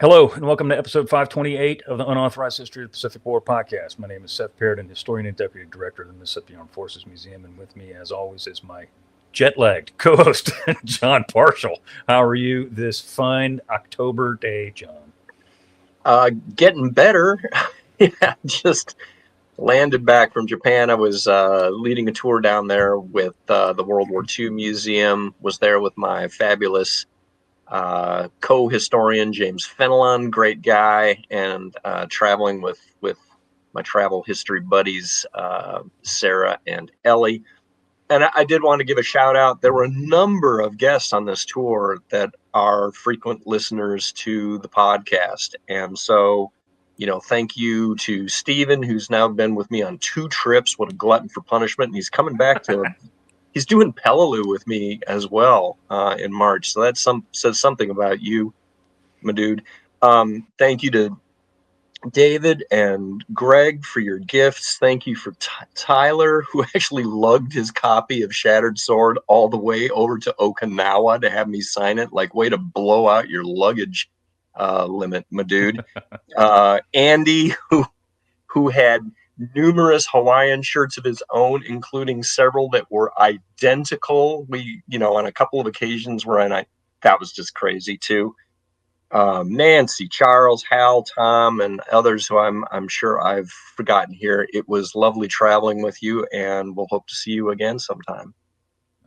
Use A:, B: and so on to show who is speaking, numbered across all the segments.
A: Hello, and welcome to episode 528 of the Unauthorized History of the Pacific War podcast. My name is Seth Paridon, historian and deputy director of the Mississippi Armed Forces Museum, and with me, as always, is my jet-lagged co-host, John Parshall. How are you this fine October day, John?
B: Getting better. Yeah, just landed back from Japan. I was leading a tour down there with the World War II Museum, was there with my fabulous co-historian James Fenelon, great guy, and traveling with my travel history buddies Sarah and Ellie. And I did want to give a shout out. There were a number of guests on this tour that are frequent listeners to the podcast, and so thank you to Steven, who's now been with me on 2 trips. What a glutton for punishment! And he's coming back to. He's doing Peleliu with me as well in March. So that says something about you, my dude. Thank you to David and Greg for your gifts. Thank you for Tyler, who actually lugged his copy of Shattered Sword all the way over to Okinawa to have me sign it. Like, way to blow out your luggage limit, my dude. Andy, who had numerous Hawaiian shirts of his own, including several that were identical. We, on a couple of occasions that was just crazy too. Nancy, Charles, Hal, Tom, and others who I'm sure I've forgotten here. It was lovely traveling with you, and we'll hope to see you again sometime.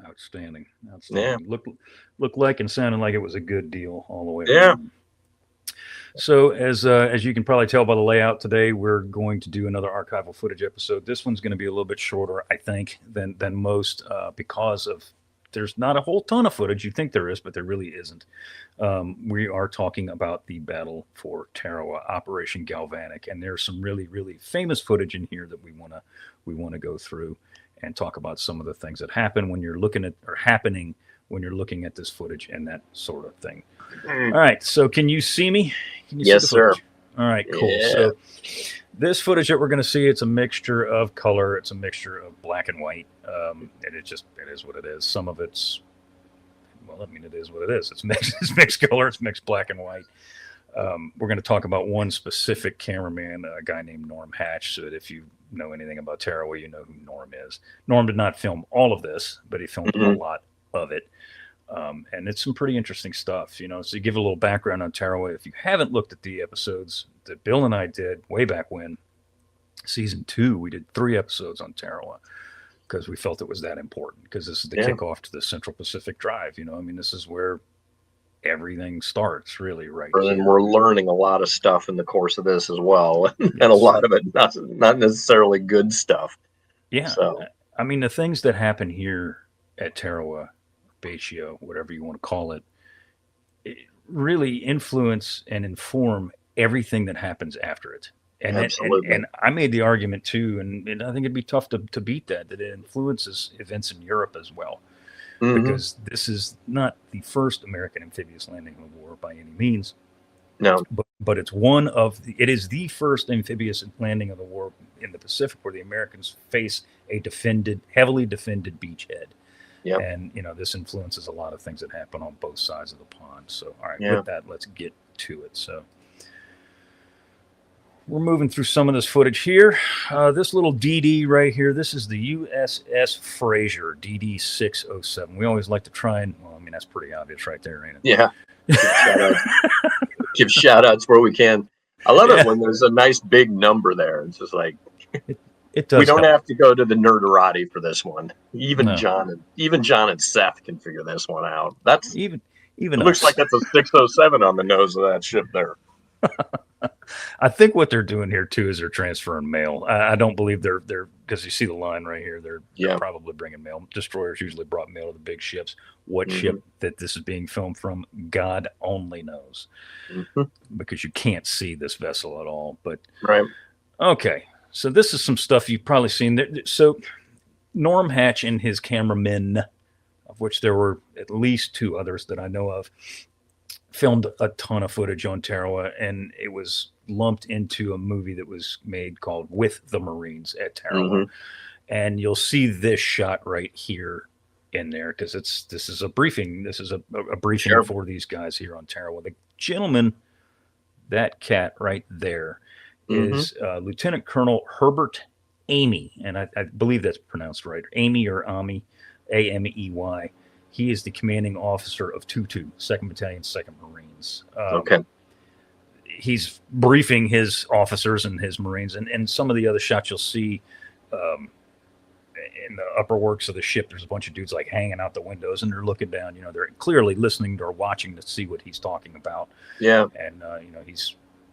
A: Outstanding. Yeah. Looked like and sounded like it was a good deal all the way
B: around.
A: So as you can probably tell by the layout today, we're going to do another archival footage episode. This one's going to be a little bit shorter, I think, than most because of there's not a whole ton of footage. You think there is, but there really isn't. We are talking about the battle for Tarawa, Operation Galvanic, and there's some really, really famous footage in here that we want to go through and talk about some of the things that happen when you're looking at or happening when you're looking at this footage and that sort of thing. All right. So can you see me? Can you
B: yes,
A: see the
B: sir.
A: All right, cool. Yeah. So this footage that we're going to see, it's a mixture of color. It's a mixture of black and white. And it is what it is. Some of it's, it is what it is. It's mixed color. It's mixed black and white. We're going to talk about one specific cameraman, a guy named Norm Hatch, so that if you know anything about Tarawa, you know who Norm is. Norm did not film all of this, but he filmed a lot of it. And it's some pretty interesting stuff, so you give a little background on Taroa. If you haven't looked at the episodes that Bill and I did way back when, season 2, we did 3 episodes on Taroa because we felt it was that important, because this is the kickoff to the Central Pacific Drive. This is where everything starts, really, right?
B: And we're learning a lot of stuff in the course of this as well, and a lot of it not necessarily good stuff.
A: Yeah. So the things that happen here at Taroa, Batio, whatever you want to call it, really influence and inform everything that happens after it. And and I made the argument too, and I think it'd be tough to beat that it influences events in Europe as well, because this is not the first American amphibious landing of the war by any means.
B: No,
A: but it's it is the first amphibious landing of the war in the Pacific where the Americans face a heavily defended beachhead.
B: Yep.
A: And, this influences a lot of things that happen on both sides of the pond. So, all right, with that, let's get to it. So we're moving through some of this footage here. This little DD right here, this is the USS Fraser, DD 607. We always like to try and, that's pretty obvious right there, ain't it?
B: Yeah. Give shout outs where we can. I love it when there's a nice big number there. It's just like...
A: It does.
B: We don't have to go to the nerderati for this one. Even John and Seth can figure this one out. That's even. It looks like that's a 607 on the nose of that ship there.
A: I think what they're doing here too is they're transferring mail. I don't believe they're because you see the line right here. They're probably bringing mail. Destroyers usually brought mail to the big ships. What ship that this is being filmed from, God only knows, because you can't see this vessel at all. But okay. So this is some stuff you've probably seen. So Norm Hatch and his cameramen, of which there were at least 2 others that I know of, filmed a ton of footage on Taroa, and it was lumped into a movie that was made called With the Marines at Taroa. And you'll see this shot right here in there because this is a briefing. This is a briefing for these guys here on Taroa. The gentleman that cat right there
B: Mm-hmm.
A: is Lieutenant Colonel Herbert Amey, and I believe that's pronounced right, Amey or Amey, Amey. He is the commanding officer of Tutu, 2nd Battalion, 2nd Marines.
B: Okay.
A: He's briefing his officers and his Marines, and some of the other shots you'll see in the upper works of the ship. There's a bunch of dudes like hanging out the windows, and they're looking down. They're clearly listening or watching to see what he's talking about.
B: Yeah.
A: And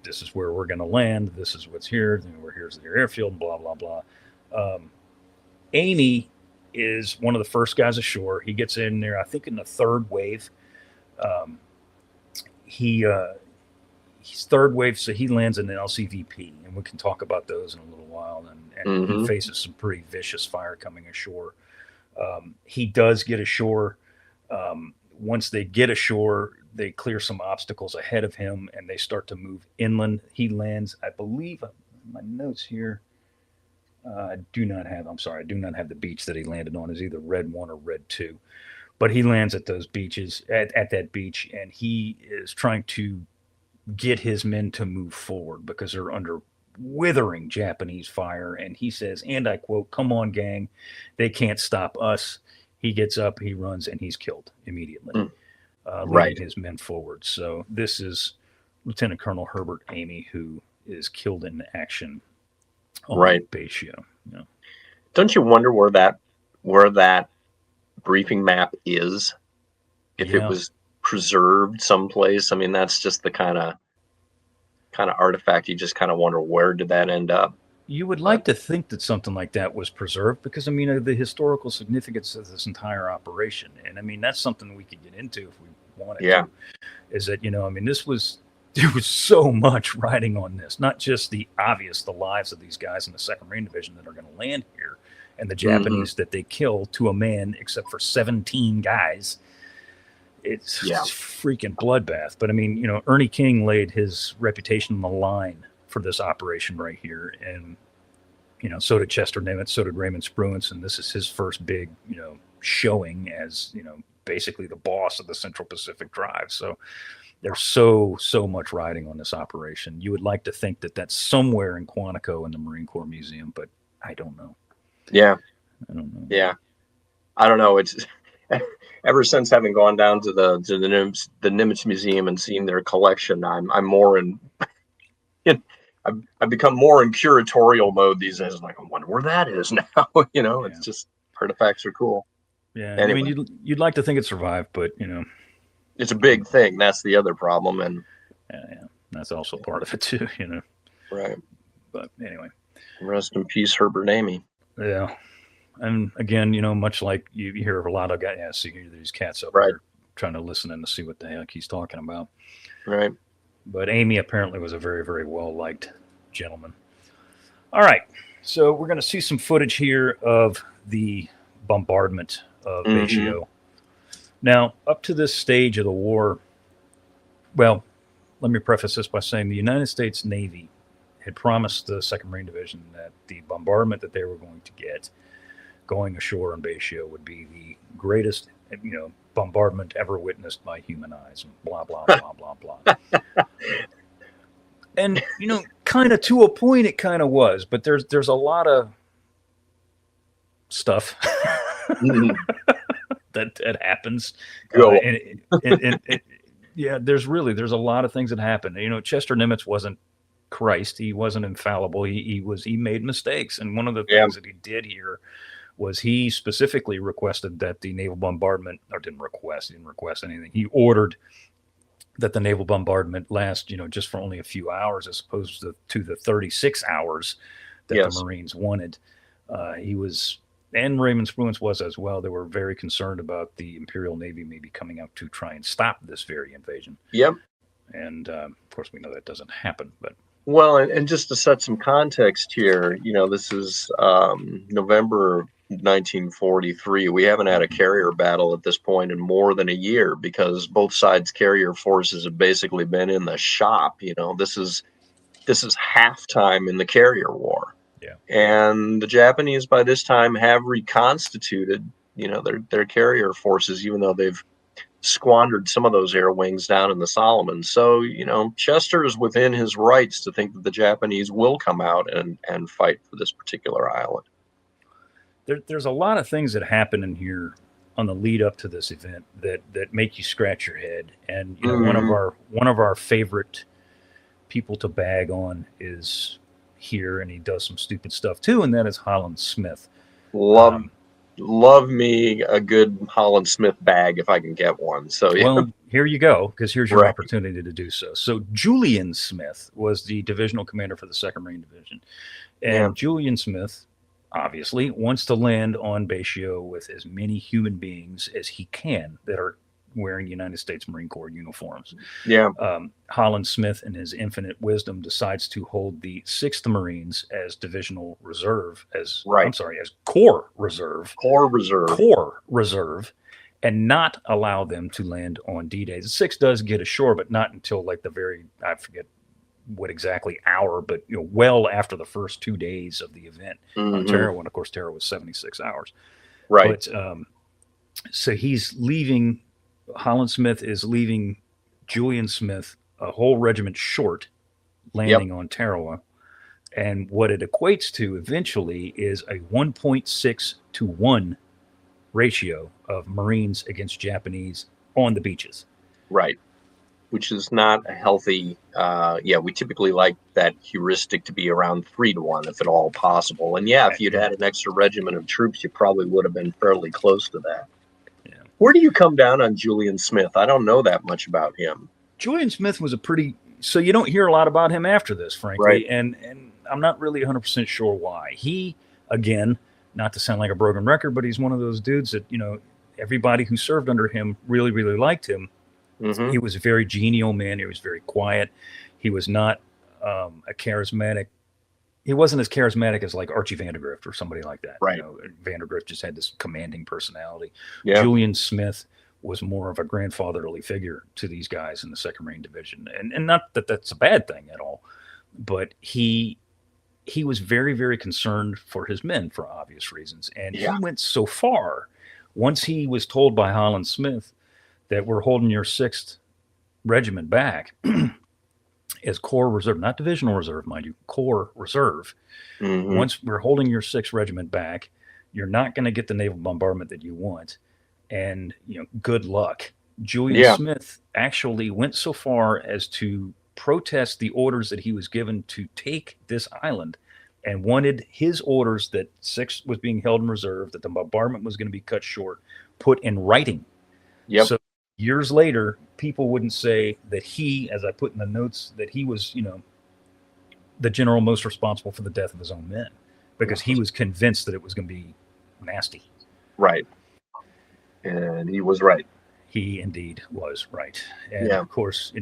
A: this is where we're going to land. This is what's here. Here's the airfield. Blah blah blah. Amey is one of the first guys ashore. He gets in there, I think, in the 3rd wave. He's 3rd wave, so he lands in an LCVP, and we can talk about those in a little while. And he faces some pretty vicious fire coming ashore. He does get ashore. Once they get ashore, they clear some obstacles ahead of him, and they start to move inland. He lands, I believe, my notes here. I do not have the beach that he landed on. Is either Red 1 or Red 2. But he lands at those beaches, at that beach, and he is trying to get his men to move forward because they're under withering Japanese fire. And he says, and I quote, "Come on, gang, they can't stop us." He gets up, he runs, and he's killed immediately, leading his men forward. So this is Lieutenant Colonel Herbert Amey, who is killed in action on Bayshore. Yeah.
B: Don't you wonder where that briefing map is? If it was preserved someplace. I mean, that's just the kind of artifact you just kind of wonder, where did that end up?
A: You would like to think that something like that was preserved, because I mean, the historical significance of this entire operation, and I mean, that's something we could get into if we wanted to, is that, I mean, there was so much riding on this, not just the lives of these guys in the 2nd Marine Division that are going to land here, and the Japanese that they kill to a man, except for 17 guys. It's freaking bloodbath. But I mean, Ernie King laid his reputation on the line for this operation right here, and so did Chester Nimitz, so did Raymond Spruance, and this is his first big showing as basically the boss of the Central Pacific Drive. So there's so much riding on this operation. You would like to think that that's somewhere in Quantico in the Marine Corps Museum, but I don't know.
B: I
A: don't know.
B: I don't know. It's ever since having gone down to the Nimitz Museum and seen their collection, I'm more in. I've become more in curatorial mode these days. Like, I wonder where that is now. It's just, artifacts are cool.
A: Yeah,
B: anyway.
A: I mean, you'd like to think it survived, but
B: it's a big thing. That's the other problem, and
A: that's also part of it too.
B: Right.
A: But anyway,
B: rest in peace, Herbert Amey.
A: Yeah, and again, much like you hear of a lot of guys, see these cats up there trying to listen in to see what the heck he's talking about.
B: Right.
A: But Amey apparently was a very, very well-liked gentleman. All right, so we're going to see some footage here of the bombardment of Bayshore. Now, up to this stage of the war, well, let me preface this by saying the United States Navy had promised the 2nd Marine Division that the bombardment that they were going to get going ashore on Bayshore would be the greatest, bombardment ever witnessed by human eyes, and blah, blah, blah, blah, blah. And, kind of to a point, it kind of was, but there's a lot of stuff that happens. There's a lot of things that happen. Chester Nimitz wasn't Christ. He wasn't infallible. He made mistakes. And one of the things that he did here was he specifically requested that the naval bombardment, or he didn't request anything. He ordered that the naval bombardment last, just for only a few hours, as opposed to the 36 hours that the Marines wanted. And Raymond Spruance was as well. They were very concerned about the Imperial Navy maybe coming out to try and stop this very invasion. Yep. And of course, we know that doesn't happen. But
B: well, and just to set some context here, this is November 1943. We haven't had a carrier battle at this point in more than a year, because both sides' carrier forces have basically been in the shop. This is halftime in the carrier war. Yeah. And the Japanese by this time have reconstituted, their carrier forces, even though they've squandered some of those air wings down in the Solomons. So, Chester is within his rights to think that the Japanese will come out and fight for this particular island.
A: There's a lot of things that happen in here on the lead up to this event that make you scratch your head. And one of our favorite people to bag on is here, and he does some stupid stuff too, and that is Holland Smith.
B: Love me a good Holland Smith bag if I can get one. So
A: well, here you go, because here's your
B: Right.
A: opportunity to do so. So Julian Smith was the divisional commander for the 2nd Marine Division, and Julian Smith obviously wants to land on Basio with as many human beings as he can that are wearing United States Marine Corps uniforms.
B: Yeah.
A: Holland Smith, in his infinite wisdom, decides to hold the 6th Marines as divisional reserve, as Corps Reserve. Corps Reserve, and not allow them to land on D-Day. The 6th does get ashore, but not until like the very, I forget what exactly hour, but well after the first 2 days of the event on Tarowa. And of course, Tarowa was 76 hours.
B: Right.
A: But so he's leaving. Holland Smith is leaving Julian Smith a whole regiment short, landing on Tarowa. And what it equates to eventually is a 1.6 to 1 ratio of Marines against Japanese on the beaches.
B: Right. Which is not a healthy, we typically like that heuristic to be around 3 to 1, if at all possible. And if you'd had an extra regiment of troops, you probably would have been fairly close to that. Yeah. Where do you come down on Julian Smith? I don't know that much about him.
A: Julian Smith was so you don't hear a lot about him after this, frankly.
B: Right.
A: And I'm not really 100% sure why. He, again, not to sound like a broken record, but he's one of those dudes that, everybody who served under him really, really liked him. Mm-hmm. He was a very genial man. He was very quiet. He was not a charismatic. He wasn't as charismatic as like Archie Vandergrift or somebody like that.
B: Right.
A: Vandergrift just had this commanding personality.
B: Yeah.
A: Julian Smith was more of a grandfatherly figure to these guys in the 2nd Marine Division. And not that that's a bad thing at all, but he was very, very concerned for his men for obvious reasons. And he went so far, once he was told by Holland Smith that we're holding your 6th Regiment back as Corps Reserve, not Divisional Reserve, mind you, Corps Reserve. Mm-hmm. Once we're holding your 6th Regiment back, you're not going to get the naval bombardment that you want. And, good luck. Julian Smith actually went so far as to protest the orders that he was given to take this island, and wanted his orders that 6th was being held in reserve, that the bombardment was going to be cut short, put in writing.
B: Yep.
A: So years later, people wouldn't say that he, as I put in the notes, that he was, the general most responsible for the death of his own men, because he was convinced that it was going to be nasty.
B: Right. And he was right.
A: He indeed was right. And of course,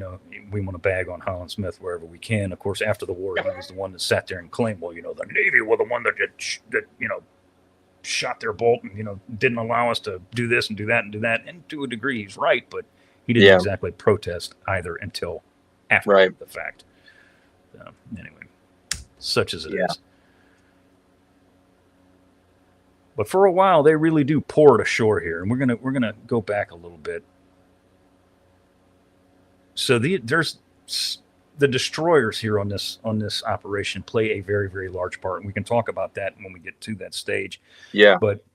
A: we want to bag on Holland Smith wherever we can. Of course, after the war, he was the one that sat there and claimed, well, the Navy were the one that shot their bolt and, didn't allow us to do this and do that and do that. And to a degree, he's right, but he didn't exactly protest either until after the fact. So, anyway, such as it is. But for a while, they really do pour it ashore here, and we're gonna go back a little bit. So there's the destroyers here on this operation play a very, very large part, and we can talk about that when we get to that stage.
B: Yeah.
A: But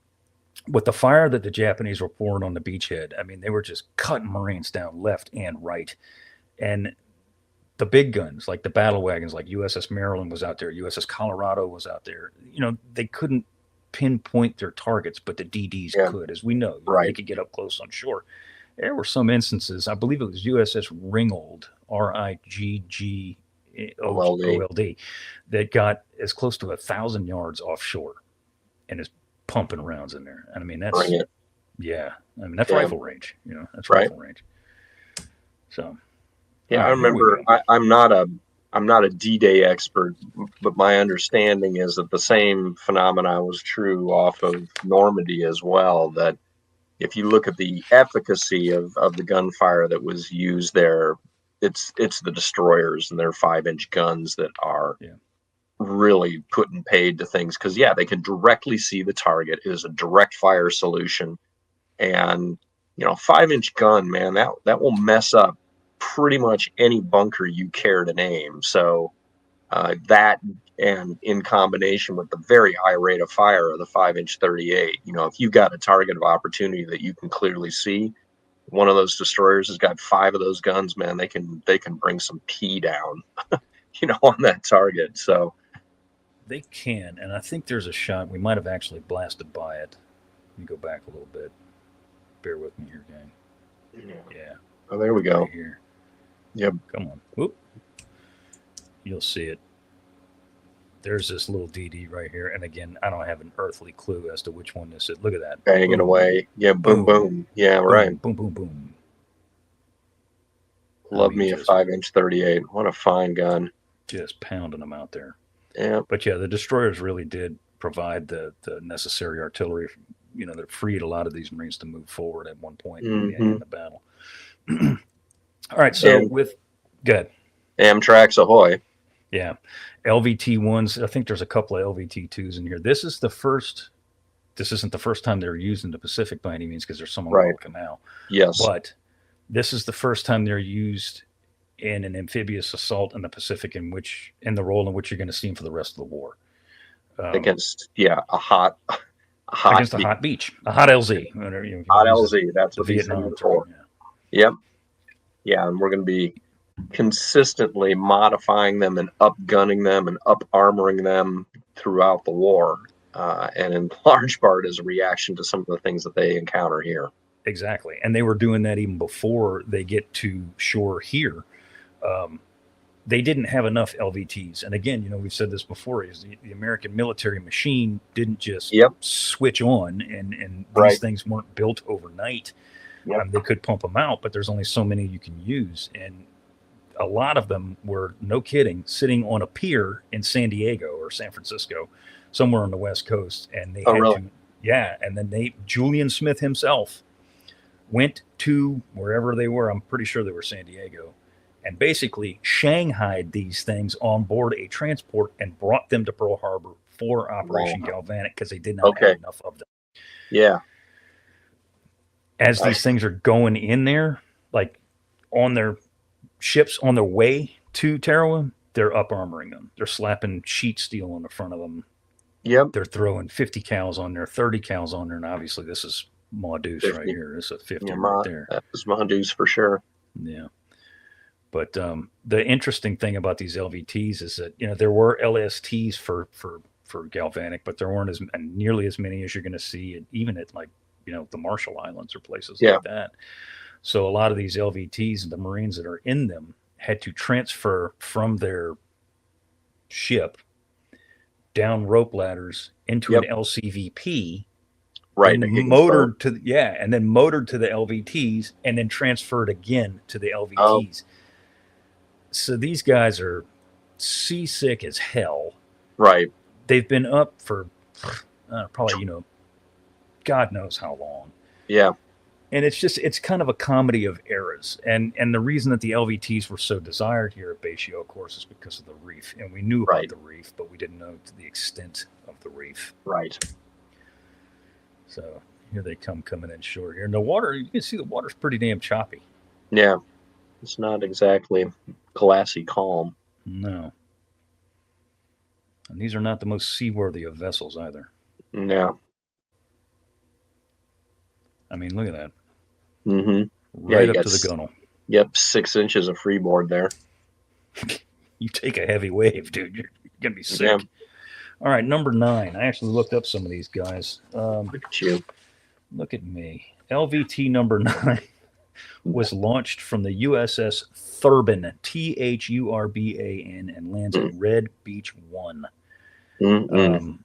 A: with the fire that the Japanese were pouring on the beachhead, I mean, they were just cutting Marines down left and right, and the big guns like the battle wagons, like USS Maryland was out there, USS Colorado was out there. They couldn't pinpoint their targets, but the DDs could, as we know. They could get up close on shore. There were some instances, I believe it was USS Ringgold, Rigggold, that got as close to 1,000 yards offshore and is pumping rounds in there. And I mean, that's that's rifle range. That's rifle range. So,
B: I remember. I'm not a D-Day expert, but my understanding is that the same phenomena was true off of Normandy as well. That if you look at the efficacy of the gunfire that was used there, it's the destroyers and their 5-inch guns that are really putting paid to things, because they can directly see the target. It is a direct fire solution, and 5-inch gun, man, that will mess up pretty much any bunker you care to name. So that, and in combination with the very high rate of fire of the 5-inch 38, if you've got a target of opportunity that you can clearly see, one of those destroyers has got 5 of those guns, man, they can bring some pee down, on that target. So
A: they can, and I think there's a shot we might have actually blasted by it. Let me go back a little bit. Bear with me here, gang. Yeah.
B: Oh, there we go.
A: Right here.
B: Yep.
A: Come on. Whoop. You'll see it. There's this little DD right here. And again, I don't have an earthly clue as to which one this is. Look at that.
B: Banging away. Yeah, boom, boom. Yeah,
A: boom,
B: right.
A: Boom, boom, boom.
B: Love me a 5-inch 38. What a fine gun.
A: Just pounding them out there.
B: Yeah.
A: But yeah, the destroyers really did provide the necessary artillery, that freed a lot of these Marines to move forward at one point in the battle. All right, so good.
B: Amtrak's ahoy.
A: Yeah. LVT 1s, I think there's a couple of LVT 2s in here. This isn't the first time they're used in the Pacific by any means, because there's some on the Canal.
B: Yes.
A: But this is the first time they're used in an amphibious assault in the Pacific, in the role in which you're going to see them for the rest of the war.
B: Against a hot
A: against a hot beach, a hot LZ.
B: Hot LZ, that's what
A: Vietnam
B: for. Yeah. Yeah, and we're going to be consistently modifying them and up-gunning them and up-armoring them throughout the war, and in large part as a reaction to some of the things that they encounter here.
A: Exactly, and they were doing that even before they get to shore here. They didn't have enough LVTs, and again, we've said this before: is the American military machine didn't just switch on, and these things weren't built overnight. They could pump them out, but there's only so many you can use, and a lot of them were, no kidding, sitting on a pier in San Diego or San Francisco, somewhere on the West Coast, and they and then Julian Smith himself went to wherever they were. I'm pretty sure they were San Diego, and basically shanghaied these things on board a transport and brought them to Pearl Harbor for Operation Galvanic, because they did not have enough of them.
B: Yeah.
A: As these things are going in there, like on their ships on their way to Tarawa, they're up armoring them. They're slapping sheet steel on the front of them.
B: Yep.
A: They're throwing 50 cals on there, 30 cals on there, and obviously this is Maudus right here. This is a 50 right there.
B: That was Maudus for sure.
A: Yeah. But the interesting thing about these LVTs is that there were LSTs for Galvanic, but there weren't nearly as many as you're going to see, even at the Marshall Islands or places like that. So a lot of these LVTs and the Marines that are in them had to transfer from their ship down rope ladders into an LCVP, and motored to the LVTs, and then transferred again to the LVTs. So these guys are seasick as hell.
B: Right.
A: They've been up for probably God knows how long.
B: Yeah.
A: And it's kind of a comedy of eras. And the reason that the LVTs were so desired here at Bayshio, of course, is because of the reef. And we knew about the reef, but we didn't know to the extent of the reef.
B: Right.
A: So here they coming in short here. And the water, you can see the water's pretty damn choppy.
B: Yeah. It's not exactly glassy calm.
A: No. And these are not the most seaworthy of vessels either.
B: No.
A: I mean, look at that.
B: Mm-hmm.
A: Right up to the gunnel.
B: Yep, 6 inches of freeboard there.
A: You take a heavy wave, dude. You're going to be sick.
B: Yeah.
A: All right, number 9. I actually looked up some of these guys.
B: Look at you.
A: Look at me. LVT number 9 was launched from the USS Thurban, Thurban, and lands at Red Beach 1.
B: Mm-hmm.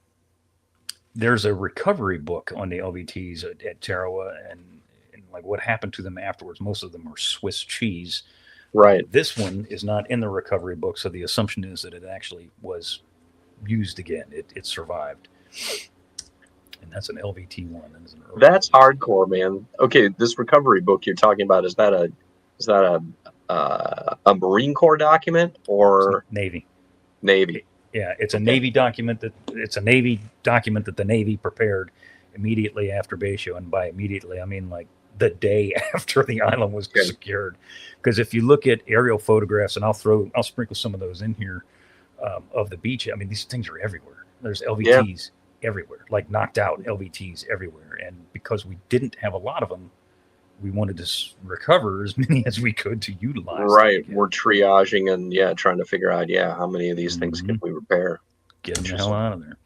A: There's a recovery book on the LVTs at Tarowa and like what happened to them afterwards. Most of them are Swiss cheese.
B: Right.
A: This one is not in the recovery book, so the assumption is that it actually was used again. It survived. And that's an LVT-1.
B: That's hardcore, man. Okay, this recovery book you're talking about, is that a Marine Corps document or
A: Navy?
B: Navy.
A: Yeah, it's a Navy document that the Navy prepared immediately after Bayshio, and by immediately I mean like the day after the island was secured. Because if you look at aerial photographs, and I'll sprinkle some of those in here of the beach. I mean, these things are everywhere. There's LVTs everywhere, like knocked out LVTs everywhere. And because we didn't have a lot of them, we wanted to recover as many as we could to utilize.
B: Right. We're triaging and trying to figure out, how many of these things can we repair?
A: Get them the hell out of there.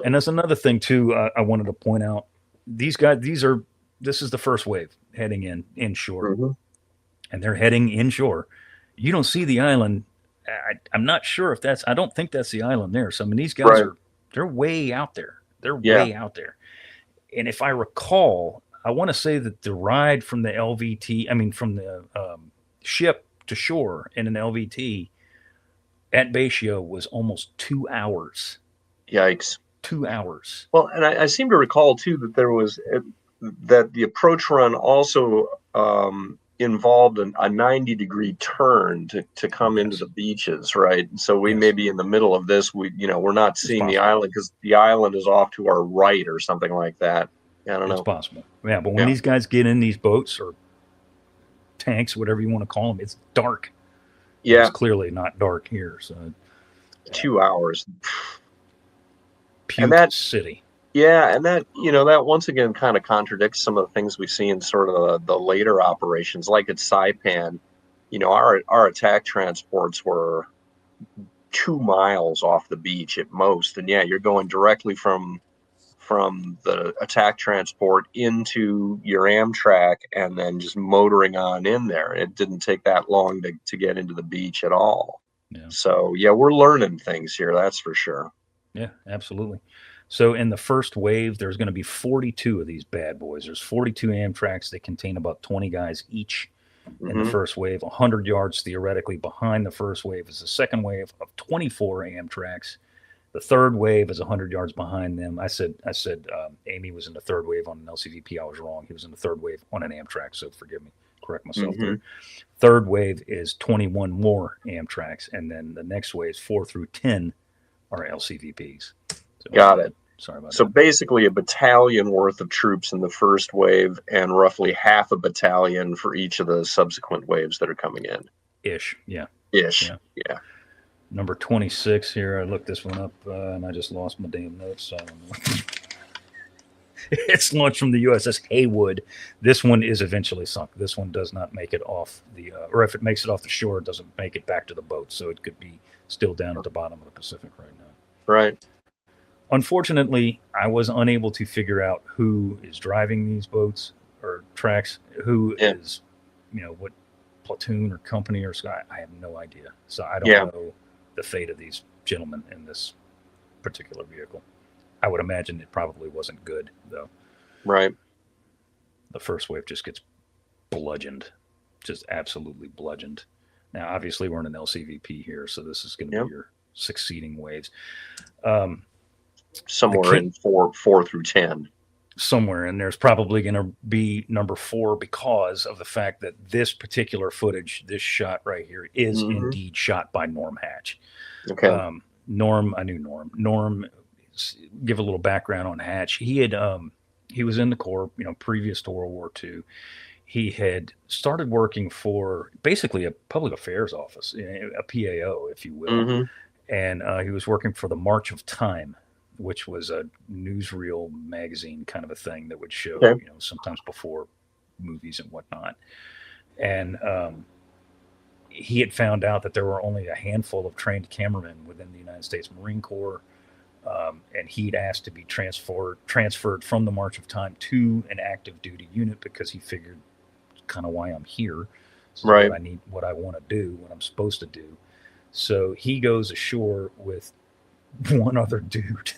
A: And that's another thing too. I wanted to point out, these guys, this is the first wave heading inshore, and they're heading inshore. You don't see the island. I'm not sure if I don't think that's the island there. So I mean, these guys they're way out there. They're way out there. And if I recall, I want to say that the ride from the from the ship to shore in an LVT at Bayshio was almost 2 hours. Yikes. 2 hours.
B: Well, and I seem to recall too that there was that the approach run also involved a 90-degree turn to come into the beaches, right? So we may be in the middle of this. We're not seeing the island because the island is off to our right or something like that. I don't know.
A: It's possible. Yeah, but when these guys get in these boats or tanks, whatever you want to call them, it's dark.
B: Yeah.
A: It's clearly not dark here. So
B: 2 hours.
A: Puke City.
B: Yeah, and that once again kind of contradicts some of the things we see in sort of the later operations, like at Saipan. Our attack transports were 2 miles off the beach at most, and you're going directly from the attack transport into your Amtrak and then just motoring on in there. It didn't take that long to get into the beach at all. Yeah. So we're learning things here, that's for sure.
A: Yeah, absolutely. So in the first wave, there's going to be 42 of these bad boys. There's 42 Amtraks that contain about 20 guys each in the first wave. 100 yards theoretically behind the first wave is the second wave of 24 Amtraks. The third wave is 100 yards behind them. I said Amey was in the third wave on an LCVP. I was wrong. He was in the third wave on an Amtrak, so forgive me. Correct myself there. Third wave is 21 more Amtraks, and then the next wave is 4 through 10 are LCVPs. So,
B: got it.
A: Sorry about that.
B: So basically a battalion worth of troops in the first wave and roughly half a battalion for each of the subsequent waves that are coming in.
A: Ish, yeah.
B: Ish, yeah.
A: Number 26 here. I looked this one up and I just lost my damn notes. So I don't know. It's launched from the USS Haywood. This one is eventually sunk. This one does not make it off or if it makes it off the shore, it doesn't make it back to the boat. So it could be still down at the bottom of the Pacific right now.
B: Right.
A: Unfortunately, I was unable to figure out who is driving these boats or tracks, who is, what platoon or company or sky. I have no idea. So I don't know the fate of these gentlemen in this particular vehicle. I would imagine it probably wasn't good, though.
B: Right.
A: The first wave just gets bludgeoned, just absolutely bludgeoned. Now, obviously, we're in an LCVP here, so this is going to be your succeeding waves.
B: Somewhere in 4 through 10.
A: Somewhere, and there's probably going to be number 4 because of the fact that this particular footage, this shot right here, is indeed shot by Norm Hatch.
B: Okay.
A: Norm, I knew Norm. Norm, give a little background on Hatch. He was in the Corps, previous to World War II. He had started working for basically a public affairs office, a PAO, if you will. And he was working for the March of Time, which was a newsreel magazine kind of a thing that would show, sometimes before movies and whatnot. And he had found out that there were only a handful of trained cameramen within the United States Marine Corps. And he'd asked to be transferred from the March of Time to an active duty unit because he figured kind of why I'm here. So
B: right.
A: What I want to do, what I'm supposed to do. So he goes ashore with one other dude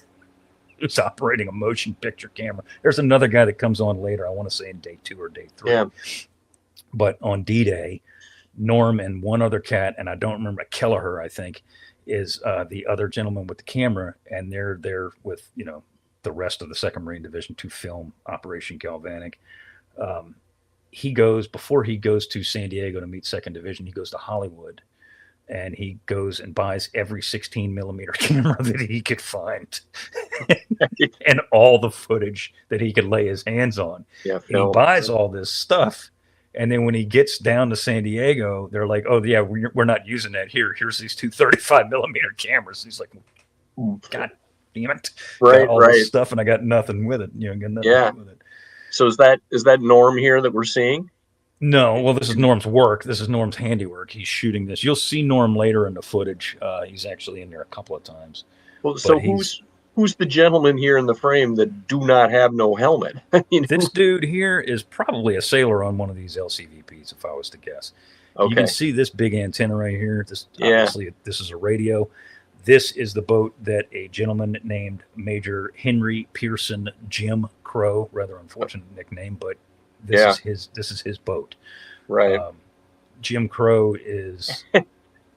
A: who's operating a motion picture camera. There's another guy that comes on later. I want to say in day 2 or day 3. Yeah. But on D-Day, Norm and one other cat, and I don't remember, Kelleher, I think, is the other gentleman with the camera, and they're there with, the rest of the 2nd Marine Division to film Operation Galvanic. Before he goes to San Diego to meet 2nd Division, he goes to Hollywood, and he goes and buys every 16 millimeter camera that he could find and all the footage that he could lay his hands on.
B: Yeah,
A: And he buys all this stuff. And then when he gets down to San Diego, they're like, oh, yeah, we're not using that here. Here's these two 35 millimeter cameras. And he's like, God damn it.
B: Right,
A: got all this stuff, and I got nothing with it. Got nothing to do with it.
B: So is that Norm here that we're seeing?
A: No, well, this is Norm's work. This is Norm's handiwork. He's shooting this. You'll see Norm later in the footage. He's actually in there a couple of times.
B: Well, so who's the gentleman here in the frame that do not have no helmet?
A: This dude here is probably a sailor on one of these LCVPs, if I was to guess. Okay. You can see this big antenna right here. Obviously, this is a radio. This is the boat that a gentleman named Major Henry Pearson Jim Crowe, rather unfortunate nickname, but this is his boat.
B: Right.
A: Jim Crowe is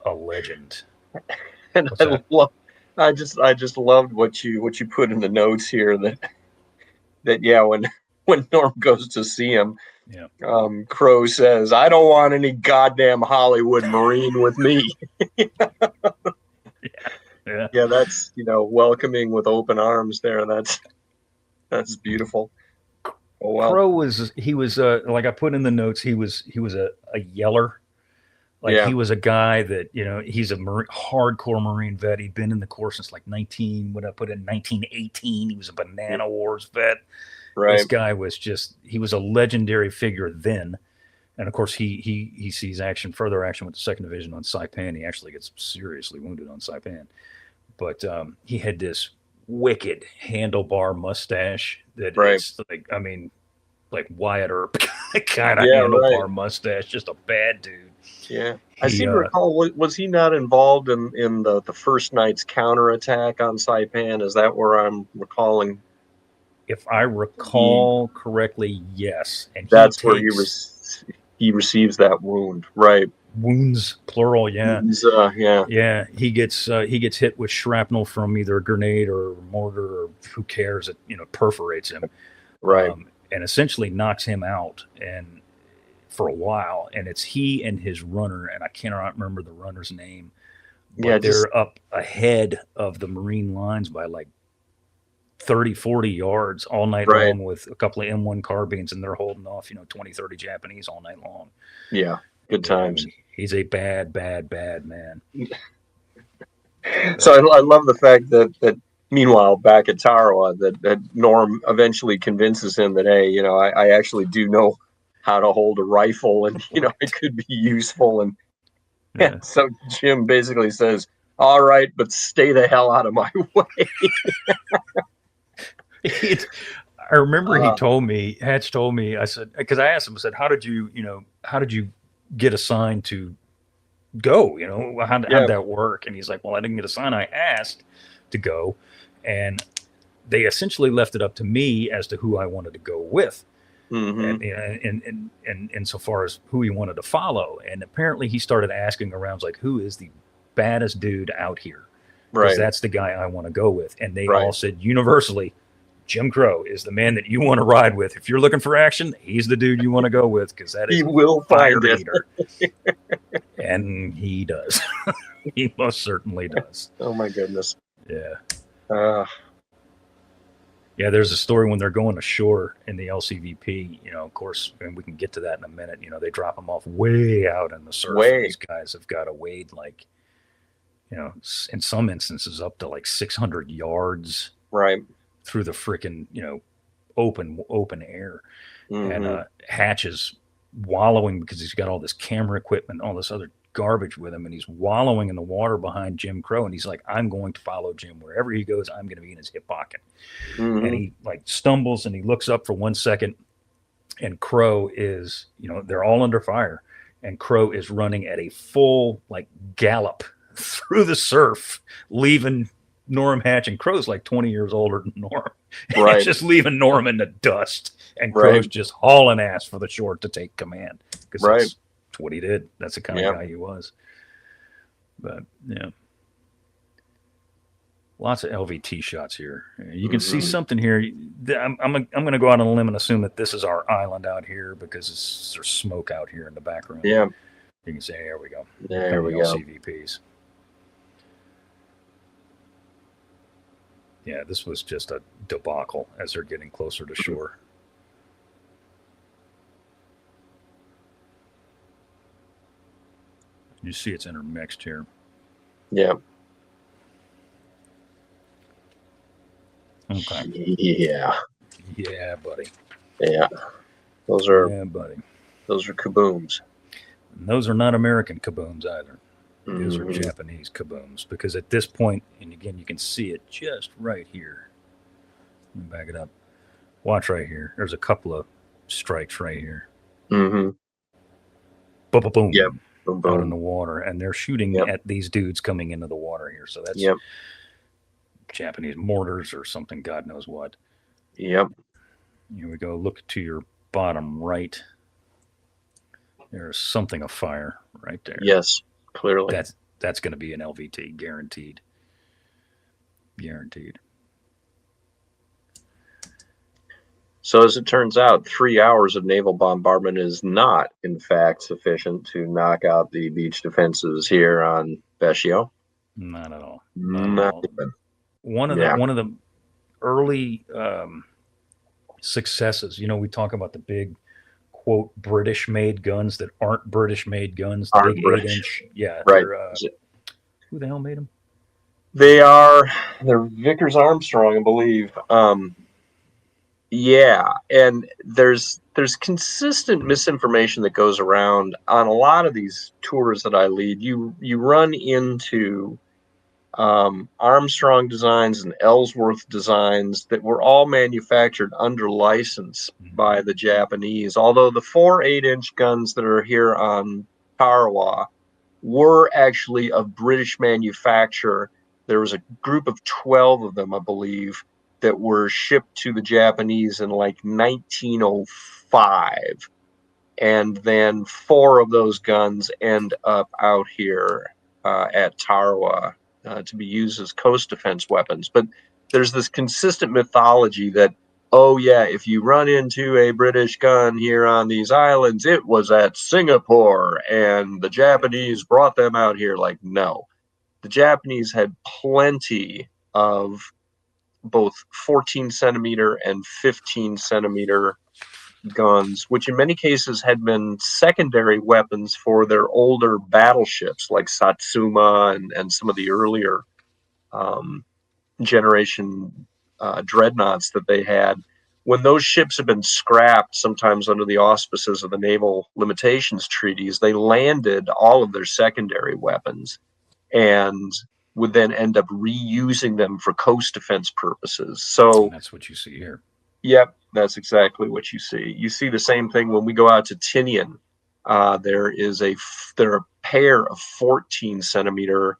A: a legend.
B: And I just loved what you put in the notes here that when Norm goes to see him, Crowe says, "I don't want any goddamn Hollywood Marine with me." Yeah, that's welcoming with open arms there. That's beautiful. Oh, wow.
A: Crowe was like I put in the notes, he was a yeller. He was a guy that, he's a hardcore Marine vet. He'd been in the Corps since like 1918. He was a Banana Wars vet. Right. This guy was he was a legendary figure then. And of course he sees further action with the 2nd Division on Saipan. He actually gets seriously wounded on Saipan. But he had this wicked handlebar mustache that is like Wyatt Earp kind of handlebar mustache, just a bad dude.
B: Yeah. I seem to recall, was he not involved in the first night's counterattack on Saipan? Is that where I'm recalling?
A: If I recall correctly, yes. And
B: that's where he receives that wound, right?
A: Wounds, plural, yeah.
B: Wounds,
A: yeah. He gets hit with shrapnel from either a grenade or mortar, or who cares? It perforates him,
B: right,
A: and essentially knocks him out. And for a while, and it's he and his runner, and I cannot remember the runner's name. But they're up ahead of the Marine lines by like 30, 40 yards all night long with a couple of M1 carbines, and they're holding off 20, 30 Japanese all night long.
B: Yeah, good times.
A: He's a bad, bad, bad man.
B: So I love the fact that meanwhile back at Tarawa that Norm eventually convinces him that, hey, I actually do know how to hold a rifle, and it could be useful. And so Jim basically says, "All right, but stay the hell out of my way."
A: I remember Hatch told me, I said, because I asked him, I said, how did you get assigned to go? How did that work? And he's like, well, I didn't get assigned. I asked to go, and they essentially left it up to me as to who I wanted to go with. Mm-hmm. And insofar as who he wanted to follow. And apparently he started asking around, like, who is the baddest dude out here? Because that's the guy I want to go with. And they all said universally, Jim Crowe is the man that you want to ride with. If you're looking for action, he's the dude you want to go with, because that is
B: he will find it.
A: And he does. He most certainly does.
B: Oh my goodness.
A: Yeah. Yeah, there's a story when they're going ashore in the LCVP, of course, and we can get to that in a minute. They drop them off way out in the surf. These guys have got to wade like, in some instances up to like 600 yards.
B: Right.
A: Through the freaking, open air. Mm-hmm. And Hatch is wallowing because he's got all this camera equipment, all this other garbage with him, and he's wallowing in the water behind Jim Crowe, and he's like, I'm going to follow Jim wherever he goes. I'm going to be in his hip pocket. Mm-hmm. And he like stumbles and he looks up for 1 second, and Crowe is, they're all under fire, and Crowe is running at a full like gallop through the surf, leaving Norm Hatch, and Crowe's like 20 years older than Norm. Right. Just leaving Norm in the dust, and Crowe's just hauling ass for the shore to take command, because that's what he did. That's the kind of guy he was. But lots of LVT shots here. You can see something here. I'm going to go out on a limb and assume that this is our island out here, because there's smoke out here in the background.
B: Yeah,
A: you can say, there we go.
B: There we go.
A: CVPs. Yeah, this was just a debacle as they're getting closer to shore. You see it's intermixed here.
B: Yeah.
A: Okay.
B: Yeah.
A: Yeah, buddy.
B: Yeah. Those are kabooms.
A: And those are not American kabooms either. Those are
B: Mhm.
A: Japanese kabooms. Because at this point, and again, you can see it just right here. Let me back it up. Watch right here. There's a couple of strikes right here.
B: Mm-hmm.
A: Boom, boom,
B: Yep.
A: boom.
B: Boom,
A: Out in
B: boom.
A: the water. And they're shooting
B: Yep.
A: at these dudes coming into the water here. So that's
B: Yep.
A: Japanese mortars or something, God knows what.
B: Yep.
A: Here we go. Look to your bottom right. There's something afire right there.
B: Yes, clearly.
A: That's going to be an LVT, guaranteed. Guaranteed.
B: So as it turns out, 3 hours of naval bombardment is not, in fact, sufficient to knock out the beach defenses here on Beshio.
A: Not at all.
B: Not even.
A: One of the early successes. You know, we talk about the big quote British-made guns that aren't British-made guns. The big
B: British.
A: 8-inch. Yeah.
B: Right.
A: Who the hell made them?
B: They're Vickers Armstrong, I believe. Yeah, and there's consistent misinformation that goes around on a lot of these tours that I lead. You run into Armstrong designs and Ellsworth designs that were all manufactured under license by the Japanese. Although the 4 8-inch guns that are here on Tarawa were actually of British manufacture. There was a group of 12 of them, I believe, that were shipped to the Japanese in like 1905. And then 4 of those guns end up out here at Tarawa to be used as coast defense weapons. But there's this consistent mythology that, oh yeah, if you run into a British gun here on these islands, it was at Singapore and the Japanese brought them out here. Like, no. The Japanese had plenty of both 14 centimeter and 15 centimeter guns, which in many cases had been secondary weapons for their older battleships like Satsuma and some of the earlier generation dreadnoughts that they had. When those ships have been scrapped, sometimes under the auspices of the naval limitations treaties, they landed all of their secondary weapons and would then end up reusing them for coast defense purposes. So
A: that's what you see here.
B: Yep, that's exactly what you see. You see the same thing when we go out to Tinian. There are a pair of 14 centimeter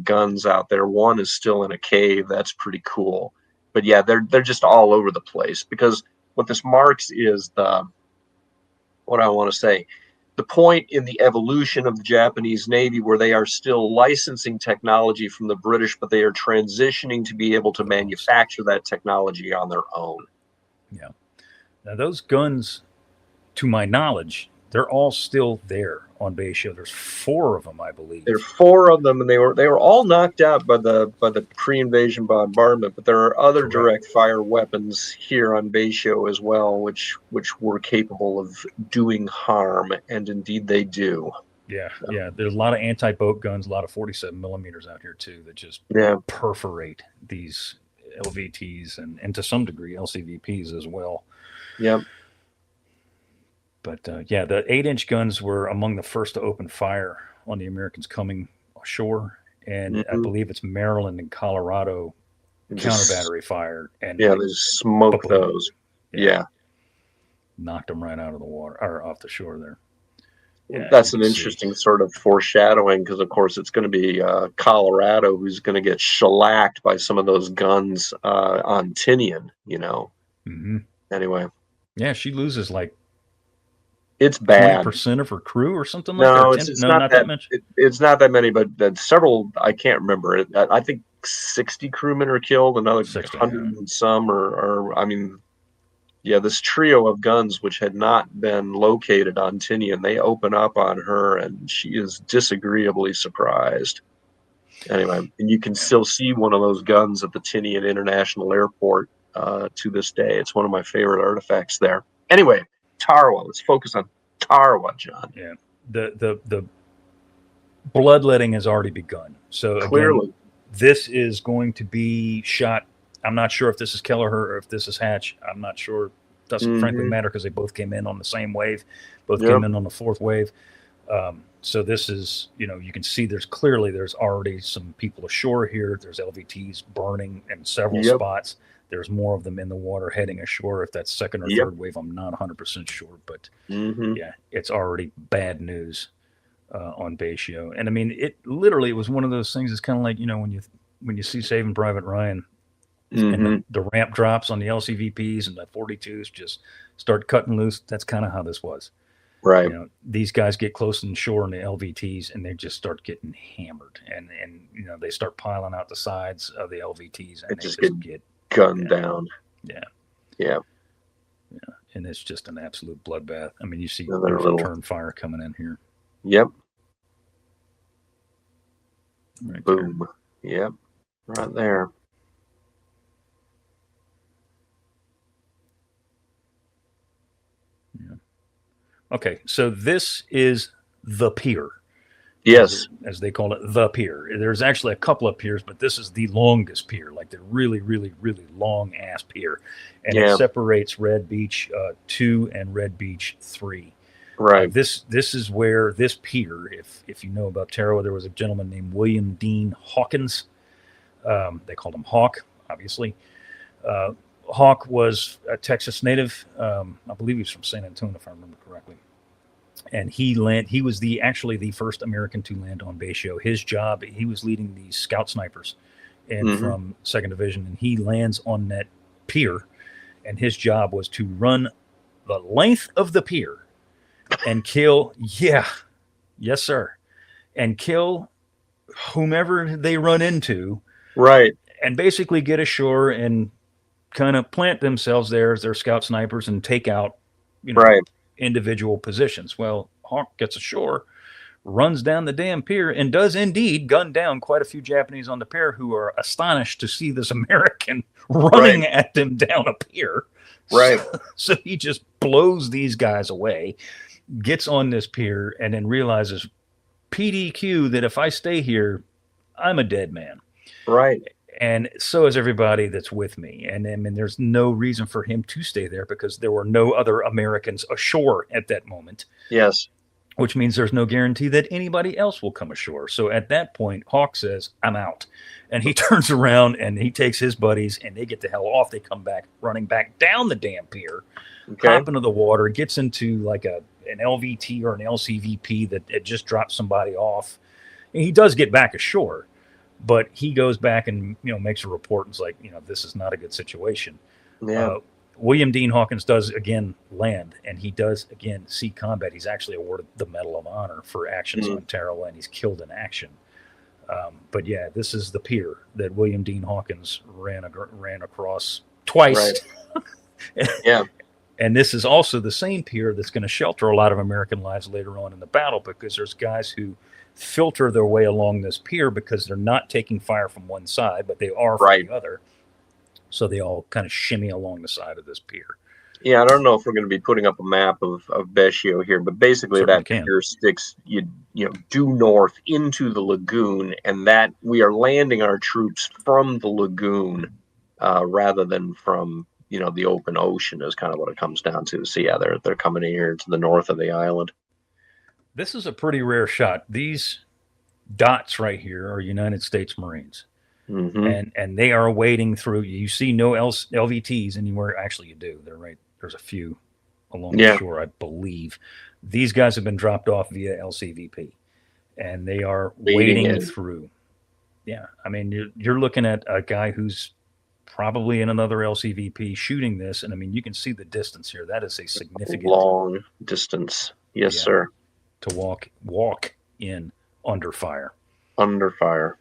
B: guns out there. One is still in a cave. That's pretty cool. But yeah, they're just all over the place, because what this marks is the point in the evolution of the Japanese Navy where they are still licensing technology from the British, but they are transitioning to be able to manufacture that technology on their own.
A: Yeah. Now those guns, to my knowledge, they're all still there on Beshio. There's 4 of them, I believe.
B: There are 4 of them, and they were all knocked out by the pre-invasion bombardment. But there are other direct fire weapons here on Beshio as well, which were capable of doing harm, and indeed they do.
A: Yeah, yeah. There's a lot of anti-boat guns, a lot of 47 millimeters out here too that just perforate these LVTs and to some degree LCVPs as well.
B: Yep.
A: But the 8-inch guns were among the first to open fire on the Americans coming ashore, and I believe it's Maryland and Colorado counter battery fire. And
B: they just smoked those. Yeah,
A: knocked them right out of the water or off the shore there. Yeah,
B: that's an interesting sort of foreshadowing, because of course it's going to be Colorado who's going to get shellacked by some of those guns on Tinian. Anyway,
A: yeah, she loses like
B: it's bad
A: 20% of her crew or something
B: like
A: that.
B: No, it's not that much. It's not that many, but several. I can't remember. I think 60 crewmen are killed, another 100 and some, or I mean. Yeah, this trio of guns, which had not been located on Tinian, they open up on her, and she is disagreeably surprised. Anyway, and you can still see one of those guns at the Tinian International Airport to this day. It's one of my favorite artifacts there. Anyway, Tarawa. Let's focus on Tarawa, John.
A: Yeah. The bloodletting has already begun. So
B: Clearly,
A: again, this is going to be shot. I'm not sure if this is Kelleher or if this is Hatch. I'm not sure. Doesn't frankly matter because they both came in on the same wave. Both came in on the fourth wave. So this is, you can see there's already some people ashore here. There's LVTs burning in several spots. There's more of them in the water heading ashore. If that's second or third wave, I'm not 100% sure. But yeah, it's already bad news on Bayshore. And I mean, it literally was one of those things. It's kind of like, when you see Saving Private Ryan and the ramp drops on the LCVPs and the 42s just start cutting loose. That's kind of how this was.
B: Right.
A: These guys get close in shore in the LVTs and they just start getting hammered. And they start piling out the sides of the LVTs and they just get
B: gunned down.
A: Yeah. And it's just an absolute bloodbath. I mean, you see there's
B: little
A: return fire coming in here.
B: Yep.
A: Right
B: Boom. There. Yep. Right there.
A: Yeah. Okay, so this is the pier.
B: Yes.
A: As they call it, the pier. There's actually a couple of piers, but this is the longest pier, like the really, really, really long ass pier. And it separates Red Beach 2 and Red Beach 3.
B: Right.
A: This is where this pier, if you know about Taroa, there was a gentleman named William Dean Hawkins. They called him Hawk, obviously. Hawk was a Texas native. I believe he was from San Antonio, if I remember correctly. And he was actually the first American to land on Bayshore. His job, he was leading the scout snipers and from 2nd Division, and he lands on that pier. And his job was to run the length of the pier and kill, yes, sir, and kill whomever they run into.
B: Right.
A: And basically get ashore and kind of plant themselves there as their scout snipers and take out, individual positions. Well, Hawk gets ashore, runs down the damn pier, and does indeed gun down quite a few Japanese on the pier who are astonished to see this American running at them down a pier.
B: Right.
A: So he just blows these guys away, gets on this pier, and then realizes PDQ that if I stay here, I'm a dead man.
B: Right.
A: And so is everybody that's with me. And I mean, there's no reason for him to stay there because there were no other Americans ashore at that moment.
B: Yes.
A: Which means there's no guarantee that anybody else will come ashore. So at that point, Hawk says, I'm out. And he turns around and he takes his buddies and they get the hell off. They come back, running back down the damn pier, hop into the water, gets into like an LVT or an LCVP that had just dropped somebody off. And he does get back ashore. But he goes back and, makes a report and is like, this is not a good situation.
B: Yeah.
A: William Dean Hawkins does, again, land, and he does, again, see combat. He's actually awarded the Medal of Honor for actions on Tarowa, and he's killed in action. But, yeah, this is the pier that William Dean Hawkins ran across twice.
B: Right. Yeah.
A: And this is also the same pier that's going to shelter a lot of American lives later on in the battle because there's guys who filter their way along this pier because they're not taking fire from one side, but they are from the other. So they all kind of shimmy along the side of this pier.
B: Yeah, I don't know if we're going to be putting up a map of Bayshore here, but basically certainly that pier sticks due north into the lagoon, and that we are landing our troops from the lagoon rather than from the open ocean is kind of what it comes down to. So yeah, they're coming in here to the north of the island.
A: This is a pretty rare shot. These dots right here are United States Marines. And they are wading through. You see no LVTs anywhere. Actually, you do. They're right. There's a few along the shore, I believe. These guys have been dropped off via LCVP, and they are wading through. Yeah. I mean, you're looking at a guy who's probably in another LCVP shooting this. And I mean, you can see the distance here. That is a significant
B: long distance. Yes, sir.
A: To walk in under fire.
B: Under fire.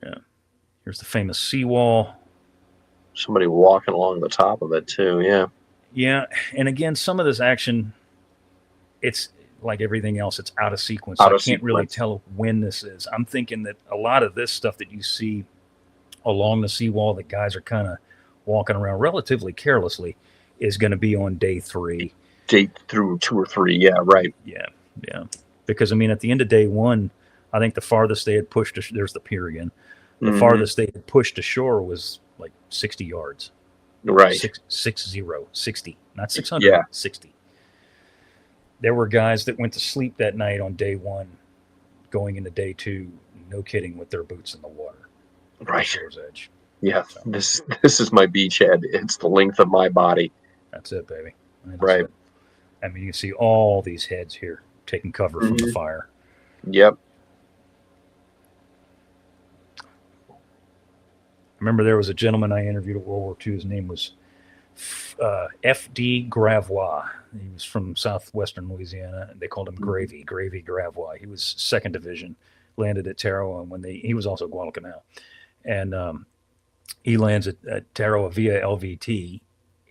A: Yeah. Here's the famous seawall.
B: Somebody walking along the top of it too. Yeah.
A: Yeah. And again, some of this action, it's like everything else, it's out of sequence.
B: Out
A: I
B: of
A: can't really
B: sequence.
A: tell when this is. I'm thinking that a lot of this stuff that you see along the seawall that guys are kind of walking around relatively carelessly is going to be on day 3.
B: Day through 2 or 3. Yeah, right.
A: Yeah. Because, I mean, at the end of day 1, I think the farthest they had pushed, there's the pier again. The farthest they had pushed ashore was like 60 yards.
B: Right.
A: 60, not 600,
B: Yeah.
A: 60. There were guys that went to sleep that night on day 1, going into day 2, no kidding, with their boots in the water.
B: Right.
A: Show's edge.
B: Yeah. This is my beachhead. It's the length of my body.
A: That's it, baby.
B: Right.
A: I mean, you can see all these heads here taking cover from the fire.
B: Yep.
A: I remember there was a gentleman I interviewed at World War II. His name was F.D. Gravois. He was from southwestern Louisiana. They called him Gravy Gravois. He was 2nd Division, landed at Tarowa when he was also Guadalcanal. And he lands at Tarowa via LVT.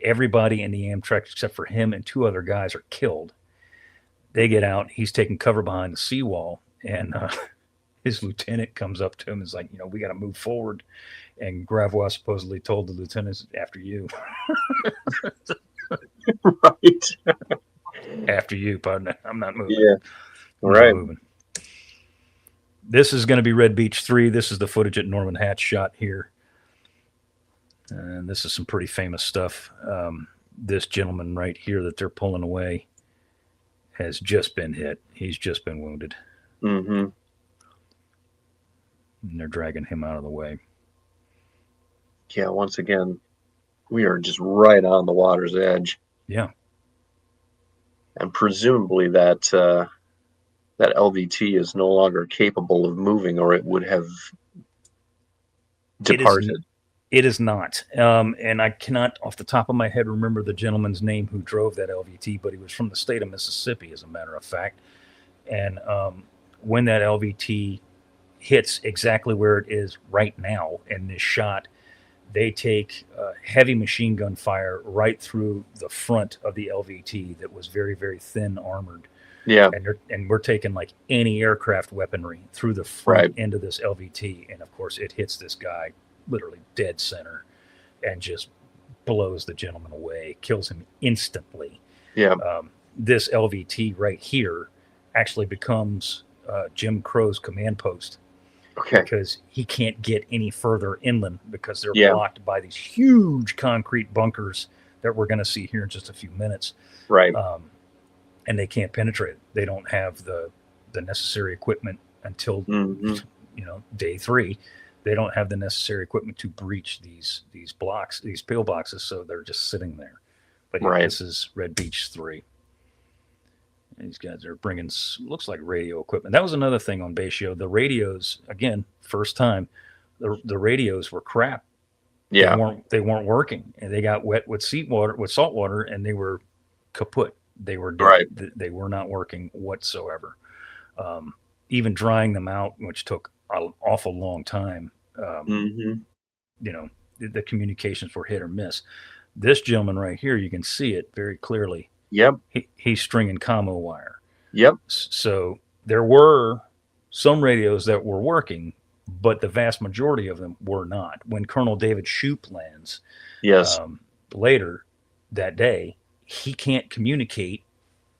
A: Everybody in the Amtrak except for him and 2 other guys are killed. They get out. He's taking cover behind the seawall, and his lieutenant comes up to him and is like, we got to move forward. And Gravois supposedly told the lieutenants, after you.
B: Right.
A: After you, partner. I'm not moving.
B: Yeah. Right.
A: Moving. This is going to be Red Beach 3. This is the footage that Norman Hatch shot here. And this is some pretty famous stuff. This gentleman right here that they're pulling away has just been hit. He's just been wounded.
B: Mm-hmm.
A: And they're dragging him out of the way.
B: Yeah, once again, we are just right on the water's edge.
A: Yeah.
B: And presumably that LVT is no longer capable of moving, or it would have departed.
A: It is not. And I cannot, off the top of my head, remember the gentleman's name who drove that LVT, but he was from the state of Mississippi, as a matter of fact. And when that LVT hits exactly where it is right now in this shot, they take heavy machine gun fire right through the front of the LVT that was very, very thin armored.
B: Yeah.
A: And we're taking like anti-aircraft weaponry through the front end of this LVT. And of course, it hits this guy literally dead center and just blows the gentleman away, kills him instantly.
B: Yeah.
A: This LVT right here actually becomes Jim Crowe's command post.
B: Okay.
A: Because he can't get any further inland because they're blocked by these huge concrete bunkers that we're going to see here in just a few minutes.
B: Right.
A: And they can't penetrate. They don't have the necessary equipment until day 3. They don't have the necessary equipment to breach these blocks, these pillboxes, so they're just sitting there. But this is Red Beach 3. These guys are bringing, looks like radio equipment. That was another thing on Bayshio. The radios, again, first time, the radios were crap.
B: Yeah.
A: They weren't working, and they got wet with salt water, and they were kaput. They were dead. Right. They were not working whatsoever. Even drying them out, which took an awful long time. The communications were hit or miss. This gentleman right here, you can see it very clearly.
B: Yep.
A: He's stringing commo wire.
B: Yep.
A: So there were some radios that were working, but the vast majority of them were not. When Colonel David Shoup lands later that day, he can't communicate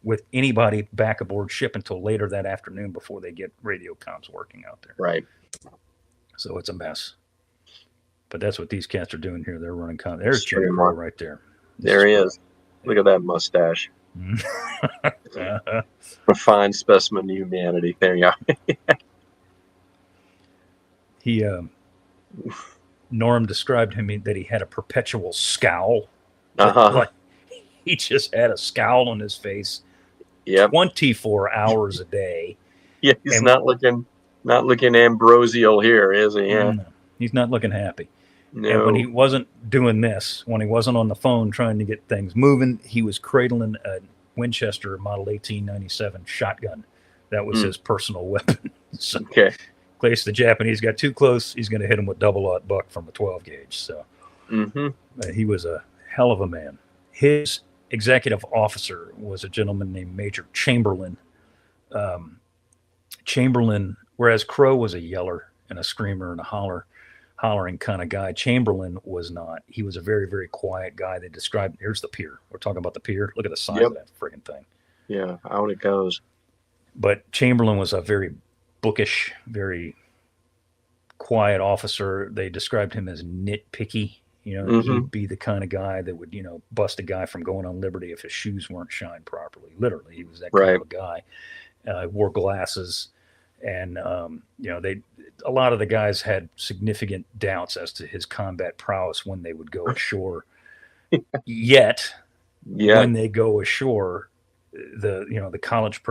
A: with anybody back aboard ship until later that afternoon before they get radio comms working out there.
B: Right.
A: So it's a mess. But that's what these cats are doing here. They're running comms. There's Jim Crowe right there.
B: There he is. Look at that mustache. A fine specimen of humanity. There you are.
A: Norm described him that he had a perpetual scowl. Like he just had a scowl on his face 24 hours a day.
B: Yeah, he's not looking ambrosial here, is he? Yeah.
A: No, he's not looking happy.
B: No.
A: And when he wasn't doing this, when he wasn't on the phone trying to get things moving, he was cradling a Winchester Model 1897 shotgun. That was his personal weapon. So, in case the Japanese got too close, he's going to hit him with double-aught buck from a 12 gauge. So he was a hell of a man. His executive officer was a gentleman named Major Chamberlain. Chamberlain, whereas Crowe was a yeller and a screamer and a hollering kind of guy, Chamberlain was not. He was a very, very quiet guy. They described, here's the pier. We're talking about the pier. Look at the size of that friggin' thing.
B: Yeah, out it goes.
A: But Chamberlain was a very bookish, very quiet officer. They described him as nitpicky. He'd be the kind of guy that would, bust a guy from going on liberty if his shoes weren't shined properly. Literally, he was that kind of a guy. Wore glasses, and a lot of the guys had significant doubts as to his combat prowess when they would go ashore. Yet, when they go ashore, the college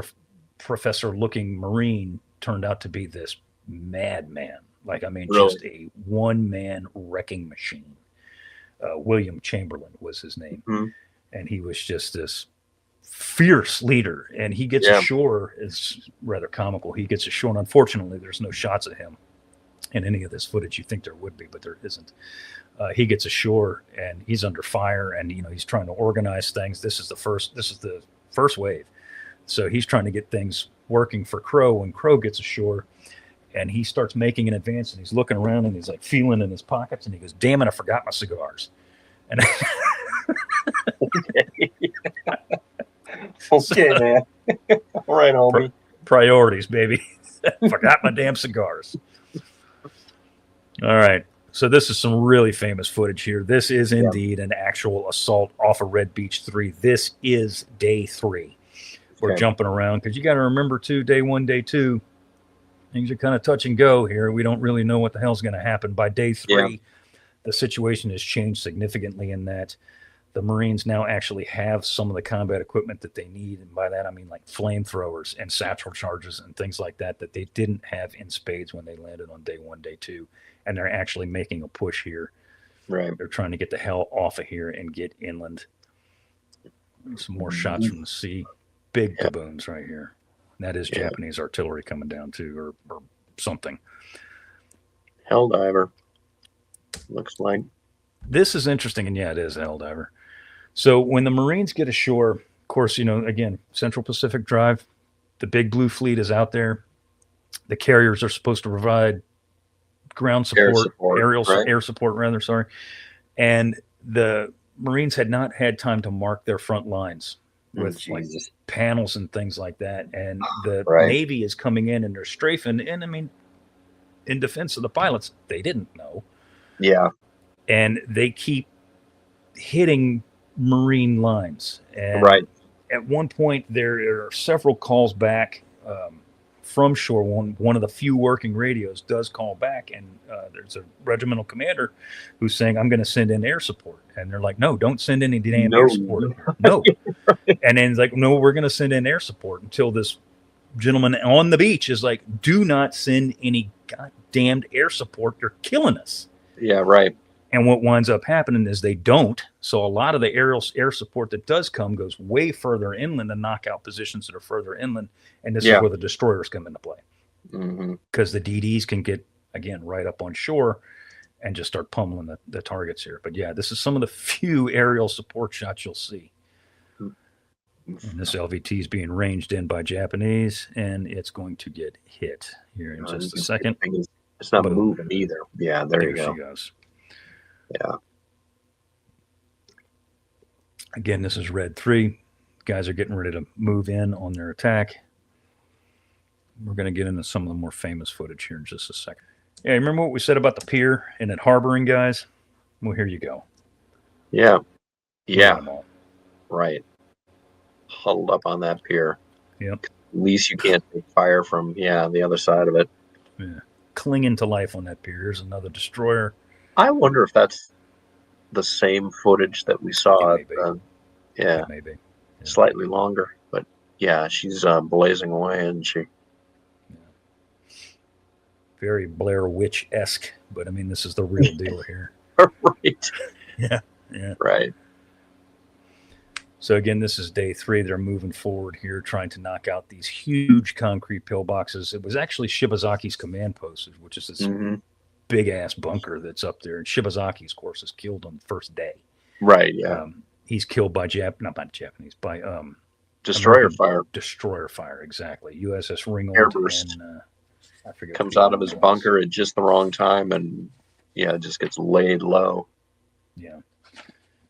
A: professor-looking Marine turned out to be this madman. Just a one-man wrecking machine. William Chamberlain was his name. And he was just this fierce leader. And he gets ashore, it's rather comical. He gets ashore, and unfortunately, there's no shots of him in any of this footage. You think there would be, but there isn't. He gets ashore, and he's under fire, and he's trying to organize things. This is the first wave. So he's trying to get things working for Crowe. When Crowe gets ashore, and he starts making an advance, and he's looking around, and he's like feeling in his pockets, and he goes, "Damn it, I forgot my cigars." And
B: okay, man. All right, homie.
A: Priorities, baby. Forgot my damn cigars. All right. So this is some really famous footage here. This is indeed an actual assault off of Red Beach 3. This is day 3. We're jumping around because you got to remember, too, day 1, day 2, things are kind of touch and go here. We don't really know what the hell's going to happen. By day 3, the situation has changed significantly in that the Marines now actually have some of the combat equipment that they need. And by that, I mean like flamethrowers and satchel charges and things like that they didn't have in spades when they landed on day 1, day 2. And they're actually making a push here.
B: Right.
A: They're trying to get the hell off of here and get inland. Some more shots from the sea. Big kaboons right here. That is Japanese artillery coming down too, or something.
B: Helldiver. Looks like.
A: This is interesting, and it is a Helldiver. So when the Marines get ashore, of course, again, Central Pacific Drive, the big blue fleet is out there. The carriers are supposed to provide ground support, air support rather, sorry. And the Marines had not had time to mark their front lines with like panels and things like that. And the Navy is coming in and they're strafing. And I mean, in defense of the pilots, they didn't know.
B: Yeah.
A: And they keep hitting Marine lines. And at one point, there are several calls back from shore. One of the few working radios does call back, and there's a regimental commander who's saying, "I'm going to send in air support." And they're like, "No, don't send any damn air support." No. And then it's like, "No, we're going to send in air support," until this gentleman on the beach is like, "Do not send any goddamned air support. You're killing us."
B: Yeah, right.
A: And what winds up happening is they don't. So a lot of the air support that does come goes way further inland and knock out positions that are further inland. And this is where the destroyers come into play. Because the DDs can get, again, right up on shore and just start pummeling the targets here. But this is some of the few aerial support shots you'll see. And this LVT is being ranged in by Japanese, and it's going to get hit here in just a second.
B: It's not moving either. Yeah, there you go.
A: She goes.
B: Yeah.
A: Again, this is Red 3. Guys are getting ready to move in on their attack. We're going to get into some of the more famous footage here in just a second. Yeah, remember what we said about the pier and it harboring guys? Well, here you go.
B: Yeah. Yeah. Right. Huddled up on that pier.
A: Yep.
B: At least you can't take fire from, the other side of it.
A: Yeah. Clinging to life on that pier. Here's another destroyer.
B: I wonder if that's the same footage that we saw.
A: Maybe.
B: Slightly longer, but she's blazing away, isn't she?
A: Very Blair Witch-esque, but I mean, this is the real deal here.
B: Right.
A: Yeah.
B: Right.
A: So again, this is day 3. They're moving forward here, trying to knock out these huge concrete pillboxes. It was actually Shibazaki's command post, which is this big-ass bunker that's up there. And Shibazaki's, of course, is killed on the first day.
B: Right, yeah.
A: He's killed by
B: Destroyer fire.
A: Destroyer fire, exactly. USS Ringgold.
B: Airburst.
A: And I forget.
B: Comes out of his bunker at just the wrong time, and it just gets laid low.
A: Yeah.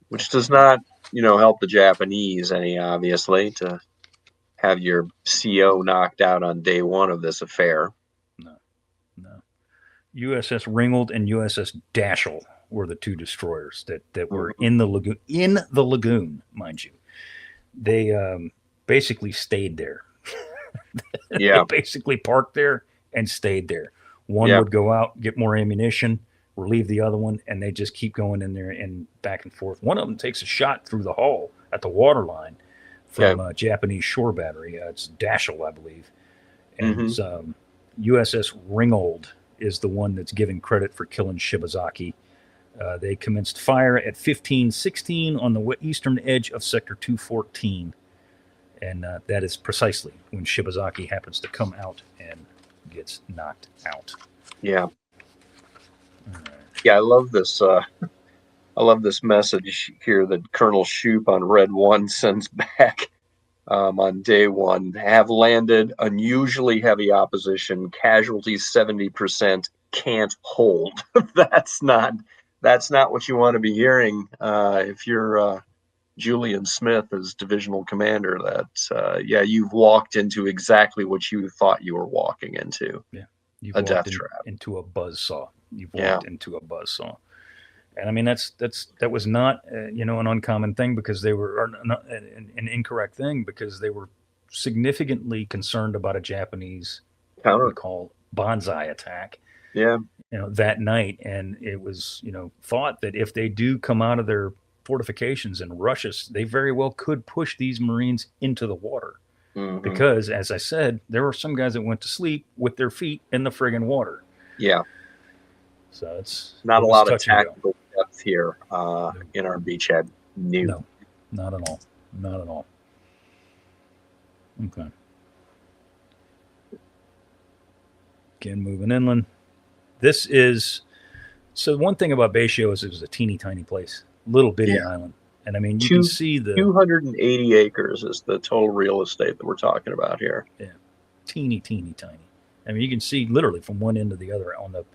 B: Which does not, help the Japanese any, obviously, to have your CO knocked out on day one of this affair.
A: No. USS Ringgold and USS Dashel were the two destroyers that were in the lagoon, mind you. They basically stayed there.
B: Yeah.
A: They basically parked there and stayed there. One would go out, get more ammunition, relieve the other one, and they just keep going in there and back and forth. One of them takes a shot through the hull at the waterline from a Japanese shore battery. It's Dashel, I believe. And USS Ringgold is the one that's given credit for killing Shibazaki. They commenced fire at 1516 on the eastern edge of Sector 214. And that is precisely when Shibazaki happens to come out and gets knocked out.
B: Yeah. Yeah, I love this. I love this message here that Colonel Shoup on Red 1 sends back on day one. Have landed, unusually heavy opposition, casualties 70%, can't hold. That's not what you want to be hearing if you're Julian Smith as divisional commander. That you've walked into exactly what you thought you were walking into.
A: Yeah, you've
B: a
A: walked
B: death trap.
A: Into a buzzsaw. You've walked into a buzzsaw. And I mean, that was not, an uncommon thing because they were an incorrect thing because they were significantly concerned about a Japanese what we call bonsai attack.
B: Yeah.
A: That night. And it was, thought that if they do come out of their fortifications and rush us, they very well could push these Marines into the water. Mm-hmm. Because, as I said, there were some guys that went to sleep with their feet in the friggin' water.
B: Yeah.
A: So it's
B: not a lot of tactical depth here in our beachhead.
A: No, not at all. Not at all. Okay. Again, moving inland. This is so. One thing about Bayshio is it was a teeny tiny place, little bitty island, and I mean you can see the
B: 280 acres is the total real estate that we're talking about here.
A: Yeah, teeny tiny. I mean you can see literally from one end to the other on the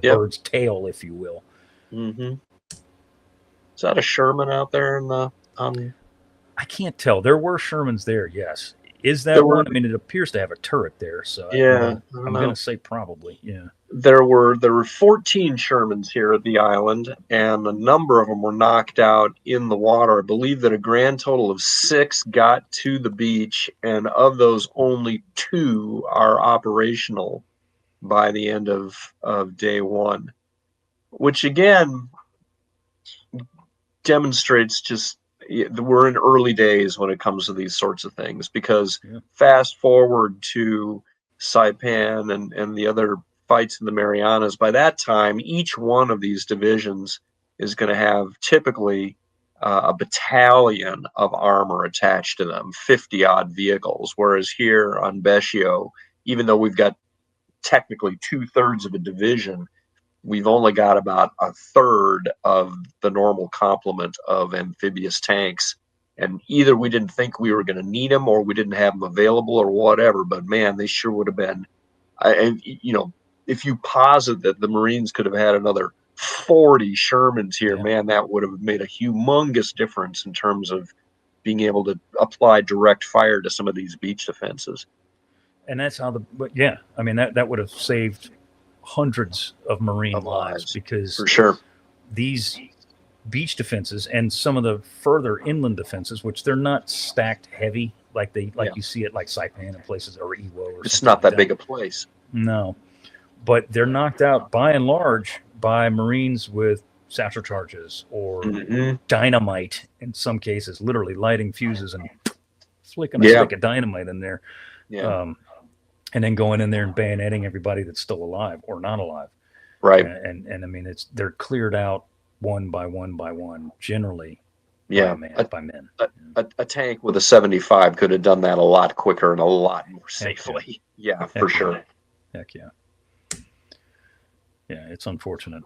A: bird's tail, if you will.
B: Mm-hmm. Is that a Sherman out there in the?
A: I can't tell. There were Shermans there. Yes. Is that one? I mean, it appears to have a turret there. So I'm going to say probably. Yeah.
B: There were 14 Shermans here at the island, and a number of them were knocked out in the water. I believe that a grand total of 6 got to the beach, and of those, only 2 are operational by the end of day one, which again demonstrates just we're in early days when it comes to these sorts of things, because fast forward to Saipan and the other fights in the Marianas, by that time each one of these divisions is going to have typically a battalion of armor attached to them, 50 odd vehicles, whereas here on Bayshio, even though we've got technically 2/3 of a division, we've only got about 1/3 of the normal complement of amphibious tanks. And either we didn't think we were going to need them, or we didn't have them available, or whatever. But man, they sure would have been. If you posit that the Marines could have had another 40 Shermans here, man, that would have made a humongous difference in terms of being able to apply direct fire to some of these beach defenses.
A: And that's how I mean, that would have saved hundreds of Marine lives, because
B: for sure
A: these beach defenses and some of the further inland defenses, which they're not stacked heavy like you see it like Saipan and places, or Iwo, or
B: it's not that big a place.
A: No, but they're knocked out by and large by Marines with satchel charges or dynamite in some cases, literally lighting fuses and flicking a stick of dynamite in there. And then going in there and bayoneting everybody that's still alive or not alive.
B: Right.
A: And I mean, they're cleared out one by one, generally by men.
B: A tank with a 75 could have done that a lot quicker and a lot more safely. For sure.
A: Heck yeah. Yeah, it's unfortunate.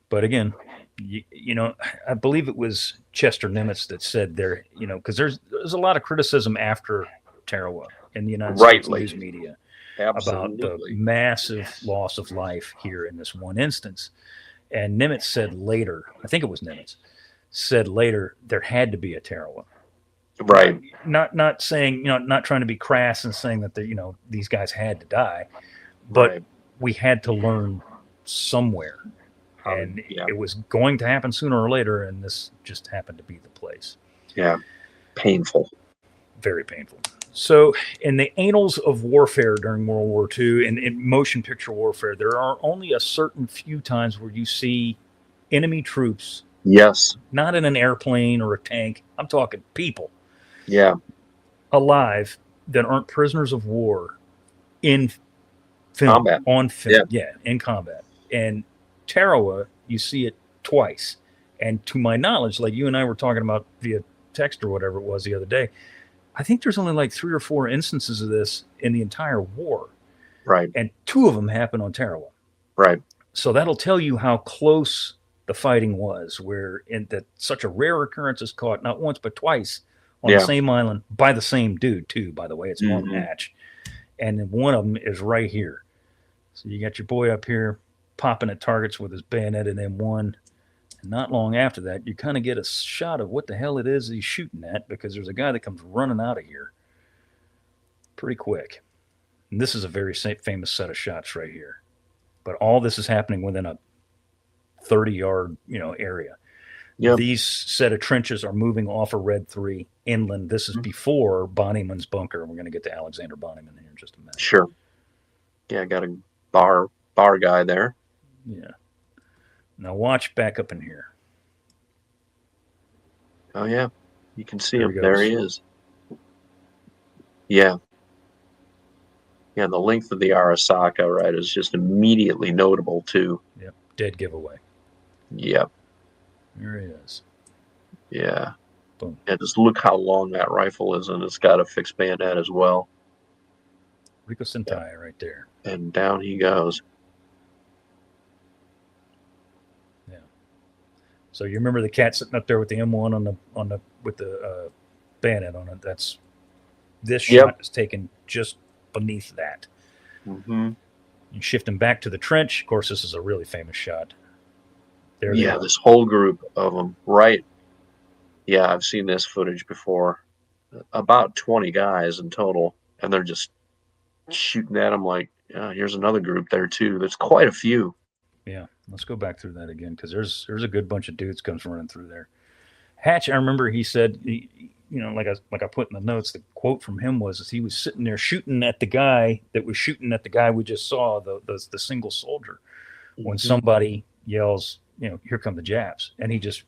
A: But again, you know, I believe it was Chester Nimitz that said there, you know, because there's a lot of criticism after Tarawa in the United States
B: Rightly.
A: news media about the
B: Absolutely.
A: massive loss of life here in this one instance. And Nimitz said later, I think it was Nimitz, said later there had to be a Tarawa.
B: Right.
A: Not saying, you know, not trying to be crass and saying that you know, these guys had to die, but
B: Right.
A: we had to learn somewhere. And
B: Yeah.
A: it was going to happen sooner or later, and this just happened to be the place.
B: Yeah. Painful.
A: Very painful. So, in the annals of warfare during World War II and in motion picture warfare, there are only a certain few times where you see enemy troops,
B: Yes.
A: not in an airplane or a tank. I'm talking people.
B: Yeah.
A: Alive that aren't prisoners of war in film,
B: Combat.
A: on film, in combat. And Tarowa, you see it twice. And to my knowledge, like you and I were talking about via text or whatever it was the other day, I think there's only like 3 or 4 instances of this in the entire war.
B: Right.
A: And 2 of them happen on Tarowa.
B: Right.
A: So that'll tell you how close the fighting was, where in that such a rare occurrence is caught not once but twice on the same island by the same dude too, by the way. It's Norm Hatch. And then one of them is right here. So you got your boy up here popping at targets with his bayonet in M1. And not long after that, you kind of get a shot of what the hell it is he's shooting at, because there's a guy that comes running out of here pretty quick. And this is a very famous set of shots right here. But all this is happening within a 30-yard, you know, area. Yep. These set of trenches are moving off of Red 3 inland. This is before Bonnyman's bunker. We're going to get to Alexander Bonnyman here in just a minute.
B: Sure. Yeah, got a bar guy there.
A: Yeah. Now watch back up in here.
B: Oh, yeah. You can see him. There he is. Yeah. Yeah, the length of the Arasaka, right, is just immediately notable, too.
A: Yep. Dead giveaway.
B: Yep.
A: There he is.
B: Yeah.
A: Boom.
B: Yeah, just look how long that rifle is, and it's got a fixed bayonet as well.
A: Rico Sentai right there.
B: And down he goes.
A: Yeah. So you remember the cat sitting up there with the M1 with the bayonet on it? That's this shot is taken just beneath that.
B: Mm-hmm.
A: You shift him back to the trench. Of course, this is a really famous shot. There
B: this whole group of them, right? Yeah, I've seen this footage before. About 20 guys in total, and they're just shooting at them like, here's another group there too. There's quite a few.
A: Yeah, let's go back through that again, because there's a good bunch of dudes comes running through there. Hatch, I remember he said, you know, like I put in the notes, the quote from him was he was sitting there shooting at the guy that was shooting at the guy we just saw, the single soldier, when somebody yells, you know, here come the Japs, and he just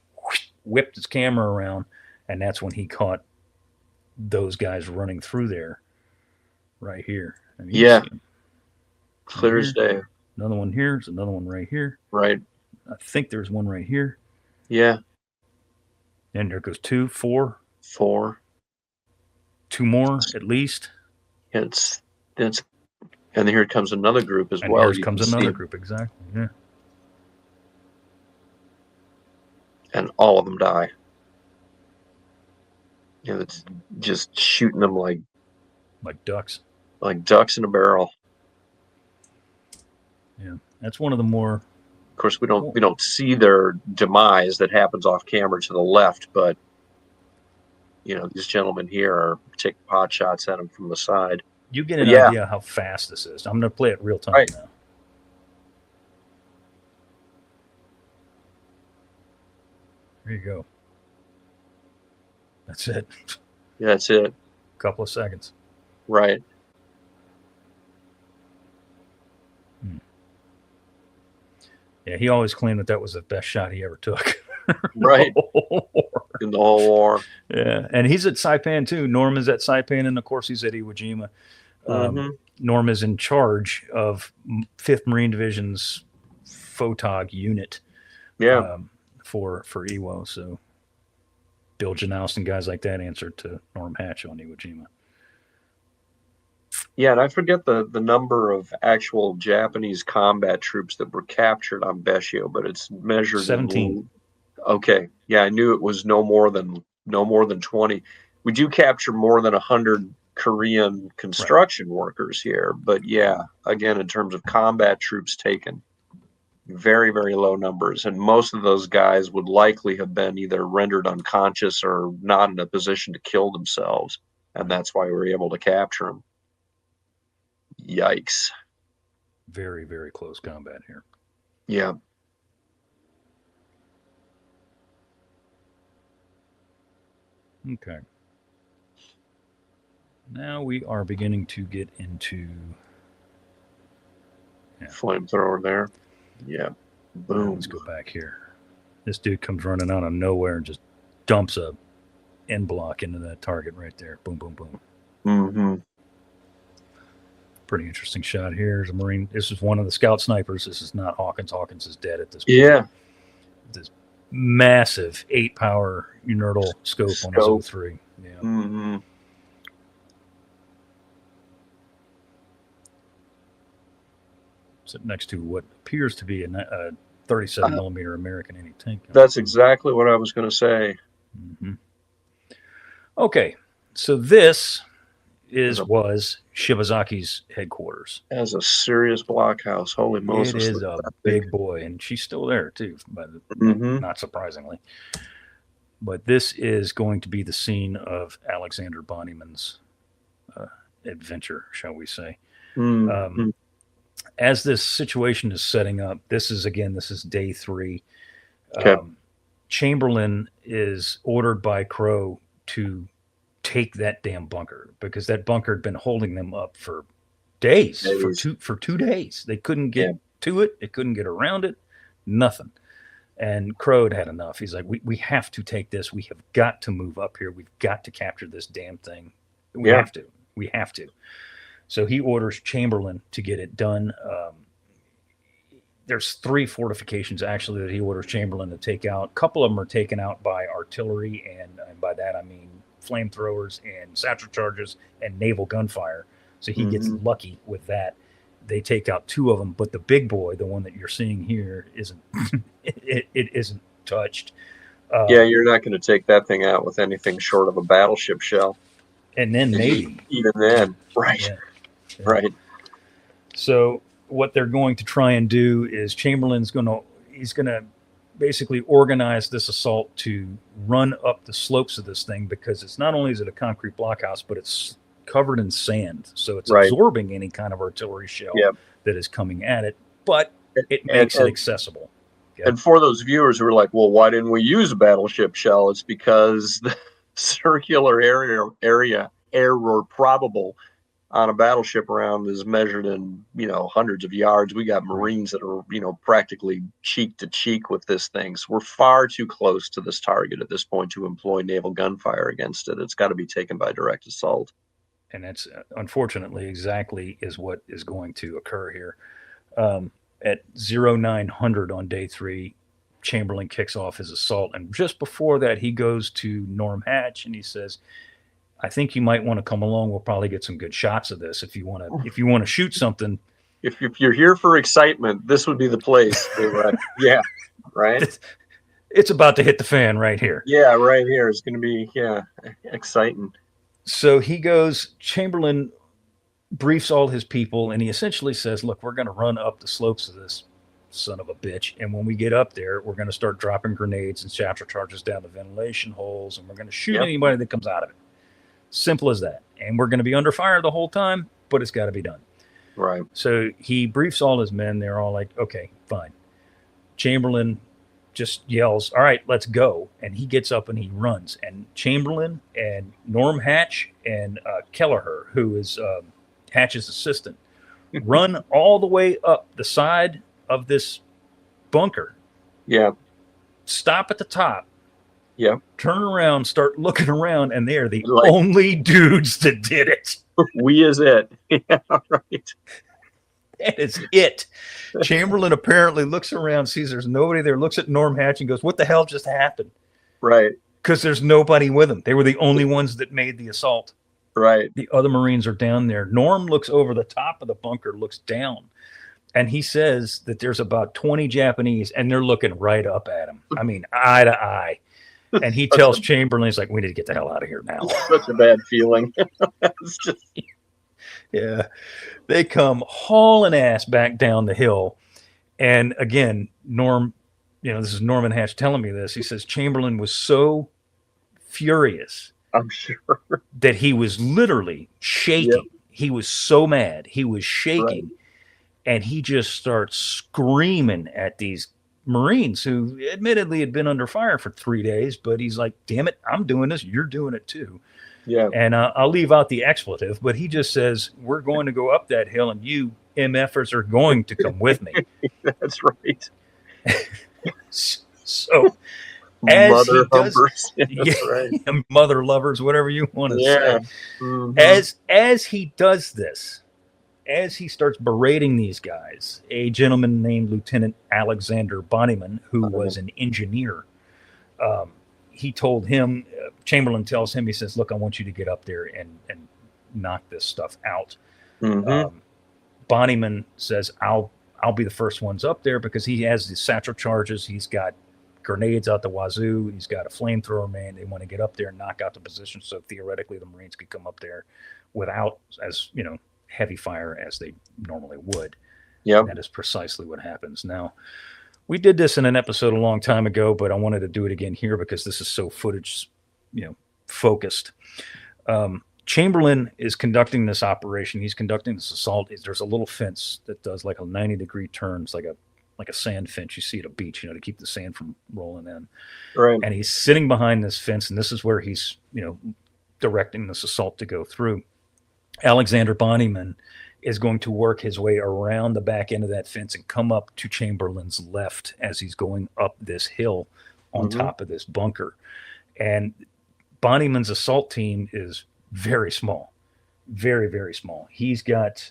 A: whipped his camera around, and that's when he caught those guys running through there right here. I mean,
B: clear as day.
A: Another one here. There's another one right here.
B: Right.
A: I think there's one right here.
B: Yeah.
A: And there goes 2, 4.
B: 4.
A: 2 more at least.
B: It's and here comes another group as
A: and
B: well.
A: Here comes another group, exactly. Yeah.
B: And all of them die. You know, it's just shooting them like
A: ducks.
B: Like ducks in a barrel.
A: Yeah. That's one of the more.
B: Of course, we don't see their demise that happens off camera to the left, but you know, these gentlemen here are taking pot shots at them from the side.
A: You get an idea how fast this is. I'm going to play it real time now. There you go. That's it.
B: Yeah, that's it.
A: A couple of seconds.
B: Right.
A: Yeah, he always claimed that was the best shot he ever took.
B: Right. In the whole war.
A: Yeah, and he's at Saipan too. Norm is at Saipan, and of course he's at Iwo Jima. Norm is in charge of 5th Marine Division's photog unit.
B: Yeah.
A: For Iwo, so Bill Janoust and guys like that answered to Norm Hatch on Iwo Jima.
B: Yeah, and I forget the number of actual Japanese combat troops that were captured on Beshio, but it's measured
A: 17.
B: Okay. Yeah, I knew it was no more than 20. We do capture more than 100 Korean construction workers here, but yeah, again, in terms of combat troops taken, very, very low numbers, and most of those guys would likely have been either rendered unconscious or not in a position to kill themselves, and that's why we were able to capture them. Yikes.
A: Very, very close combat here.
B: Yeah.
A: Okay. Now we are beginning to get into
B: Flamethrower there. Yeah. Boom.
A: Let's go back here. This dude comes running out of nowhere and just dumps a end block into that target right there. Boom, boom, boom.
B: Mm-hmm.
A: Pretty interesting shot here. There's a Marine. This is one of the scout snipers. This is not Hawkins. Hawkins is dead at this point.
B: Yeah.
A: This massive 8-power Unerdal scope on his 03. Yeah.
B: Mm-hmm.
A: Sitting next to what appears to be a 37 millimeter American anti-tank gun.
B: That's exactly what I was going to say.
A: Mm-hmm. Okay, so this was Shibazaki's headquarters.
B: As a serious blockhouse. Holy Moses.
A: It is a big boy, and she's still there too, but not surprisingly. But this is going to be the scene of Alexander Bonnyman's adventure, shall we say.
B: Mm-hmm.
A: As this situation is setting up, this is day 3.
B: Okay.
A: Chamberlain is ordered by Crowe to take that damn bunker because that bunker had been holding them up for days. For 2 days. They couldn't get to it. They couldn't get around it. Nothing. And Crowe had enough. He's like, we have to take this. We have got to move up here. We've got to capture this damn thing. We have to. So he orders Chamberlain to get it done. There's 3 fortifications, actually, that he orders Chamberlain to take out. A couple of them are taken out by artillery, and by that I mean flamethrowers and satchel charges and naval gunfire. So he gets lucky with that. They take out 2 of them, but the big boy, the one that you're seeing here, isn't it isn't touched.
B: Yeah, you're not going to take that thing out with anything short of a battleship shell.
A: And then maybe.
B: Even then. Right.
A: Yeah.
B: Right.
A: So what they're going to try and do is Chamberlain's going to basically organize this assault to run up the slopes of this thing, because it's not only is it a concrete blockhouse, but it's covered in sand. So it's absorbing any kind of artillery shell that is coming at it, but it makes it accessible. Yep.
B: And for those viewers who are like, well, why didn't we use a battleship shell? It's because the circular error probable on a battleship round is measured in, hundreds of yards. We got Marines that are, practically cheek to cheek with this thing. So we're far too close to this target at this point to employ naval gunfire against it. It's got to be taken by direct assault.
A: And that's unfortunately exactly is what is going to occur here. At 0900 on day 3, Chamberlain kicks off his assault. And just before that, he goes to Norm Hatch and he says, I think you might want to come along. We'll probably get some good shots of this. If you want to shoot something.
B: If you're here for excitement, this would be the place. Yeah. Right.
A: It's about to hit the fan right here.
B: Yeah. Right here. It's going to be, exciting.
A: So he goes, Chamberlain briefs all his people, and he essentially says, look, we're going to run up the slopes of this son of a bitch. And when we get up there, we're going to start dropping grenades and satchel charges down the ventilation holes, and we're going to shoot anybody that comes out of it. Simple as that. And we're going to be under fire the whole time, but it's got to be done.
B: Right.
A: So he briefs all his men. They're all like, okay, fine. Chamberlain just yells, all right, let's go. And he gets up and he runs. And Chamberlain and Norm Hatch and Kelleher, who is Hatch's assistant, run all the way up the side of this bunker.
B: Yeah.
A: Stop at the top.
B: Yeah.
A: Turn around, start looking around, and they're the only dudes that did it.
B: We is it. Yeah, right.
A: That is it. Chamberlain apparently looks around, sees there's nobody there, looks at Norm Hatch and goes, what the hell just happened?
B: Right.
A: Because there's nobody with them. They were the only ones that made the assault.
B: Right.
A: The other Marines are down there. Norm looks over the top of the bunker, looks down, And he says that there's about 20 Japanese, and they're looking right up at him. I mean, eye to eye. And he tells Chamberlain, he's like, we need to get the hell out of here now.
B: Such a bad feeling. It's just...
A: Yeah. They come hauling ass back down the hill. And again, this is Norman Hatch telling me this. He says Chamberlain was so furious,
B: I'm sure,
A: that he was literally shaking. Yep. He was so mad. He was shaking. Right. And he just starts screaming at these Marines who admittedly had been under fire for 3 days, but he's like, damn it, I'm doing this. You're doing it too.
B: Yeah.
A: And I'll leave out the expletive, but he just says, we're going to go up that hill and you MFers are going to come with me.
B: That's right.
A: So as
B: mother
A: humpers.
B: Yeah, right.
A: Mother lovers, whatever you want to say.
B: Mm-hmm.
A: As he does this, as he starts berating these guys, a gentleman named Lieutenant Alexander Bonnyman, who was an engineer, he told him, Chamberlain tells him, he says, look, I want you to get up there and knock this stuff out.
B: Mm-hmm.
A: Bonnyman says, I'll be the first ones up there because he has the satchel charges. He's got grenades out the wazoo. He's got a flamethrower man. They want to get up there and knock out the position. So theoretically the Marines could come up there without, as heavy fire as they normally would.
B: Yeah,
A: that is precisely what happens. Now, we did this in an episode a long time ago, but I wanted to do it again here because this is so footage, focused. Chamberlain is conducting this operation. He's conducting this assault. There's a little fence that does like a 90-degree turns, like a sand fence you see at a beach, to keep the sand from rolling in.
B: Right.
A: And he's sitting behind this fence, and this is where he's, directing this assault to go through. Alexander Bonnyman is going to work his way around the back end of that fence and come up to Chamberlain's left as he's going up this hill on top of this bunker. And Bonnyman's assault team is very small, very, very small. He's got,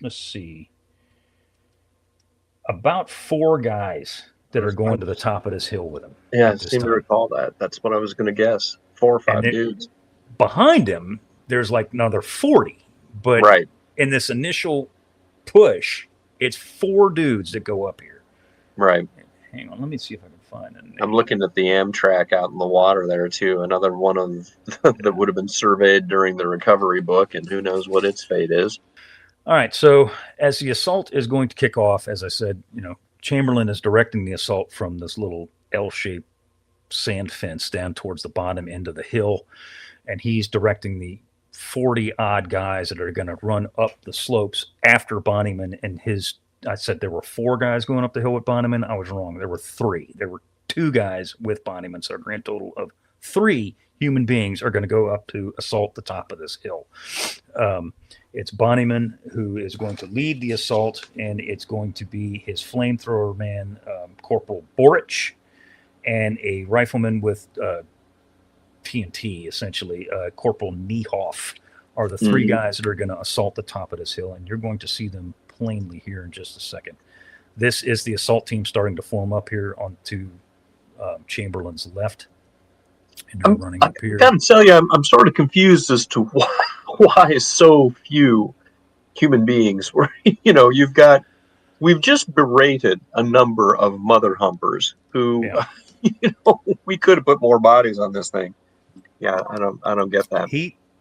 A: let's see, about 4 guys that are going to the top of this hill with him.
B: Yeah, I seem to recall that. That's what I was going to guess. 4 or 5 dudes.
A: Behind him, there's like another 40. But in this initial push, it's 4 dudes that go up here.
B: Right.
A: Hang on, let me see if I can find it.
B: I'm looking at the Amtrak out in the water there too. Another one of that would have been surveyed during the recovery book, and who knows what its fate is.
A: All right. So as the assault is going to kick off, as I said, Chamberlain is directing the assault from this little L-shaped sand fence down towards the bottom end of the hill, and he's directing the 40-odd guys that are going to run up the slopes after Bonnyman and his. I said there were 4 guys going up the hill with Bonnyman. I was wrong. There were 3. There were 2 guys with Bonnyman, so a grand total of 3 human beings are going to go up to assault the top of this hill. It's Bonnyman who is going to lead the assault, and it's going to be his flamethrower man, Corporal Borich, and a rifleman with TNT, essentially, Corporal Niehoff, are the 3 guys that are going to assault the top of this hill, and you're going to see them plainly here in just a second. This is the assault team starting to form up here onto Chamberlain's left. And they're running up here.
B: I gotta tell you, I'm sort of confused as to why so few human beings were. We've just berated a number of mother humpers who, we could have put more bodies on this thing. Yeah, I don't get that.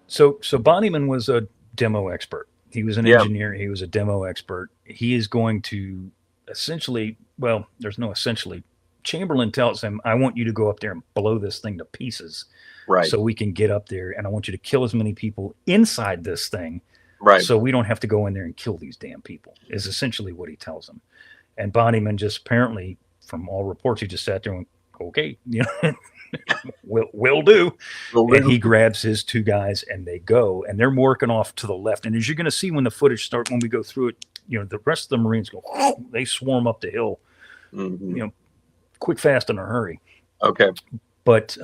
A: So Bonnyman was a demo expert. He was an engineer. He was a demo expert. He is going to essentially, well, there's no essentially. Chamberlain tells him, I want you to go up there and blow this thing to pieces.
B: Right.
A: So we can get up there, and I want you to kill as many people inside this thing.
B: Right.
A: So we don't have to go in there and kill these damn people, is essentially what he tells him. And Bonnyman just apparently, from all reports, he just sat there and went, okay, will do. And he grabs his 2 guys and they go, and they're working off to the left. And as you're going to see when the footage starts, when we go through it, the rest of the Marines go, they swarm up the hill, quick, fast, in a hurry.
B: Okay.
A: But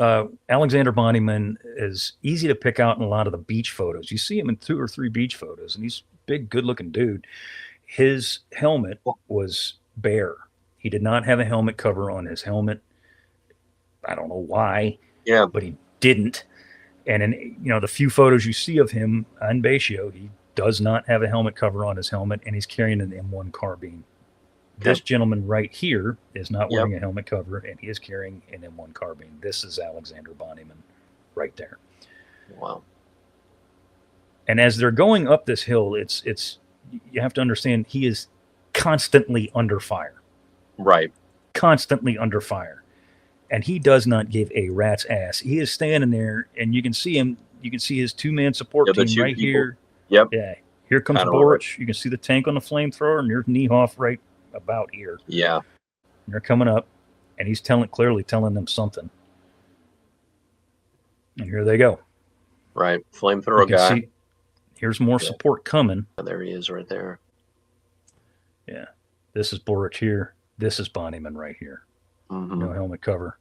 A: Alexander Bonnyman is easy to pick out in a lot of the beach photos. You see him in 2 or 3 beach photos, and he's a big, good-looking dude. His helmet was bare. He did not have a helmet cover on his helmet. I don't know why, but he didn't. And in the few photos you see of him on Basio, he does not have a helmet cover on his helmet, and he's carrying an M1 carbine. This gentleman right here is not wearing a helmet cover, and he is carrying an M1 carbine. This is Alexander Bonnyman right there.
B: Wow.
A: And as they're going up this hill, it's you have to understand he is constantly under fire.
B: Right.
A: Constantly under fire. And he does not give a rat's ass. He is standing there, and you can see him. You can see his two-man support team right here.
B: Yep.
A: Yeah. Here comes Borich. You can see the tank on the flamethrower, and there's Niehoff right about here.
B: Yeah.
A: And they're coming up, and he's clearly telling them something. And here they go.
B: Right. Flamethrower guy.
A: See, here's more support coming.
B: There he is right there.
A: Yeah. This is Borich here. This is Bonnyman right here.
B: Mm-hmm.
A: No helmet cover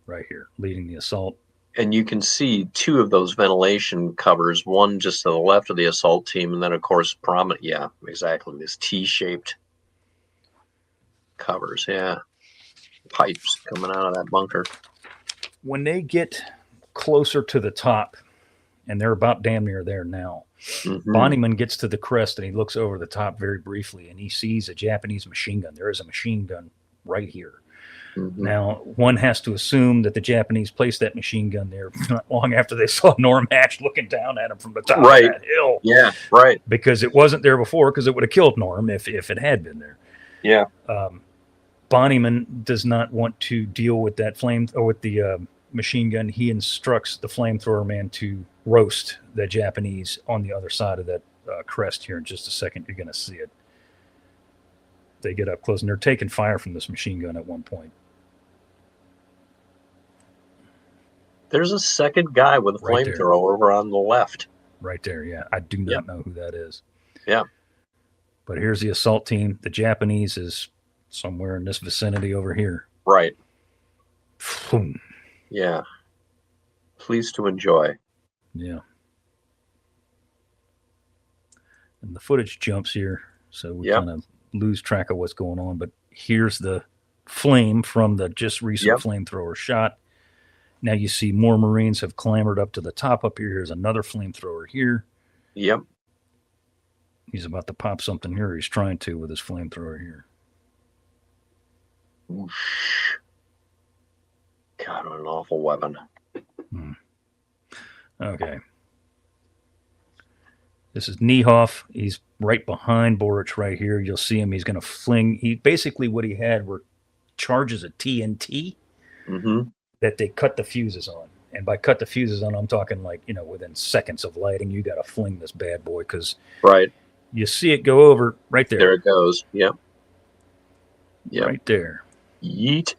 A: right here, leading the assault.
B: And you can see two of those ventilation covers, one just to the left of the assault team, and then, of course, prominent. Yeah, exactly. This T-shaped covers. Yeah. Pipes coming out of that bunker.
A: When they get closer to the top, and they're about damn near there now, Bonnyman gets to the crest, and he looks over the top very briefly, and he sees a Japanese machine gun. There is a machine gun right here. Now, one has to assume that the Japanese placed that machine gun there not long after they saw Norm Hatch looking down at him from the top of that hill.
B: Yeah, right.
A: Because it wasn't there before, because it would have killed Norm if it had been there.
B: Yeah.
A: Bonnyman does not want to deal with that with the machine gun. He instructs the flamethrower man to roast the Japanese on the other side of that crest here in just a second. You're going to see it. They get up close, and they're taking fire from this machine gun at one point.
B: There's a second guy with a flamethrower over on the left.
A: Right there, yeah. I do not know who that is.
B: Yeah.
A: But here's the assault team. The Japanese is somewhere in this vicinity over here.
B: Right.
A: Boom.
B: Yeah. Please to enjoy.
A: Yeah. And the footage jumps here, so we kind of lose track of what's going on. But here's the flame from the just recent flamethrower shot. Now you see more Marines have clambered up to the top up here. Here's another flamethrower here.
B: Yep.
A: He's about to pop something here. He's trying to with his flamethrower here.
B: Whoosh. God, what an awful weapon.
A: Okay. This is Niehoff. He's right behind Borich right here. You'll see him. He's going to fling. Basically what he had were charges of TNT. That they cut the fuses on. And by cut the fuses on, I'm talking like, within seconds of lighting, you got to fling this bad boy because you see it go over right there.
B: There it goes. Yep.
A: Right there.
B: Yeet.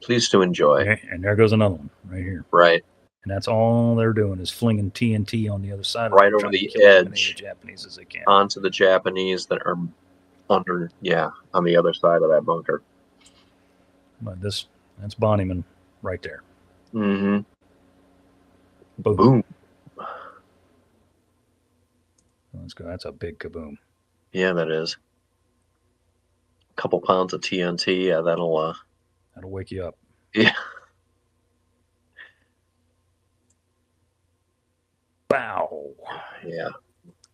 B: Please to enjoy.
A: Okay. And there goes another one right here.
B: Right.
A: And that's all they're doing is flinging TNT on the other side.
B: Right over the edge.
A: The Japanese as they can.
B: Onto the Japanese that are under, on the other side of that bunker.
A: But that's Bonnyman right there.
B: Boom.
A: Boom. Let's go. That's a big kaboom.
B: Yeah, that is. A couple pounds of TNT. Yeah, that'll
A: wake you up.
B: Yeah.
A: Bow.
B: Yeah.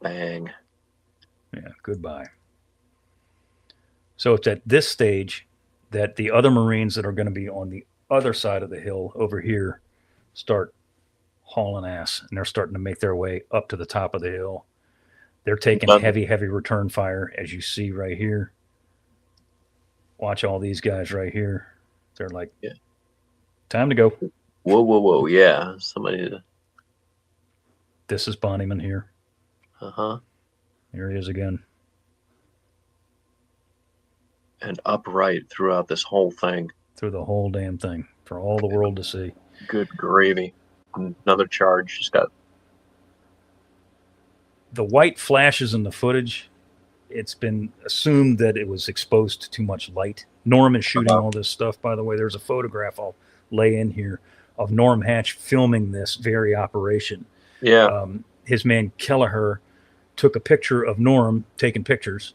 B: Bang.
A: Yeah. Goodbye. So it's at this stage that the other Marines that are going to be on the other side of the hill over here start hauling ass, and they're starting to make their way up to the top of the hill. They're taking heavy return fire, as you see right here. Watch all these guys right here. They're like, time to go.
B: Whoa. Yeah. Somebody.
A: This is Bonnyman here. Here he is again.
B: And upright throughout this whole thing.
A: Through the whole damn thing. For all the world to see.
B: Good gravy. Another charge. Just got.
A: The white flashes in the footage, it's been assumed that it was exposed to too much light. Norm is shooting all this stuff, by the way. There's a photograph I'll lay in here of Norm Hatch filming this very operation.
B: Yeah.
A: His man Kelleher took a picture of Norm taking pictures,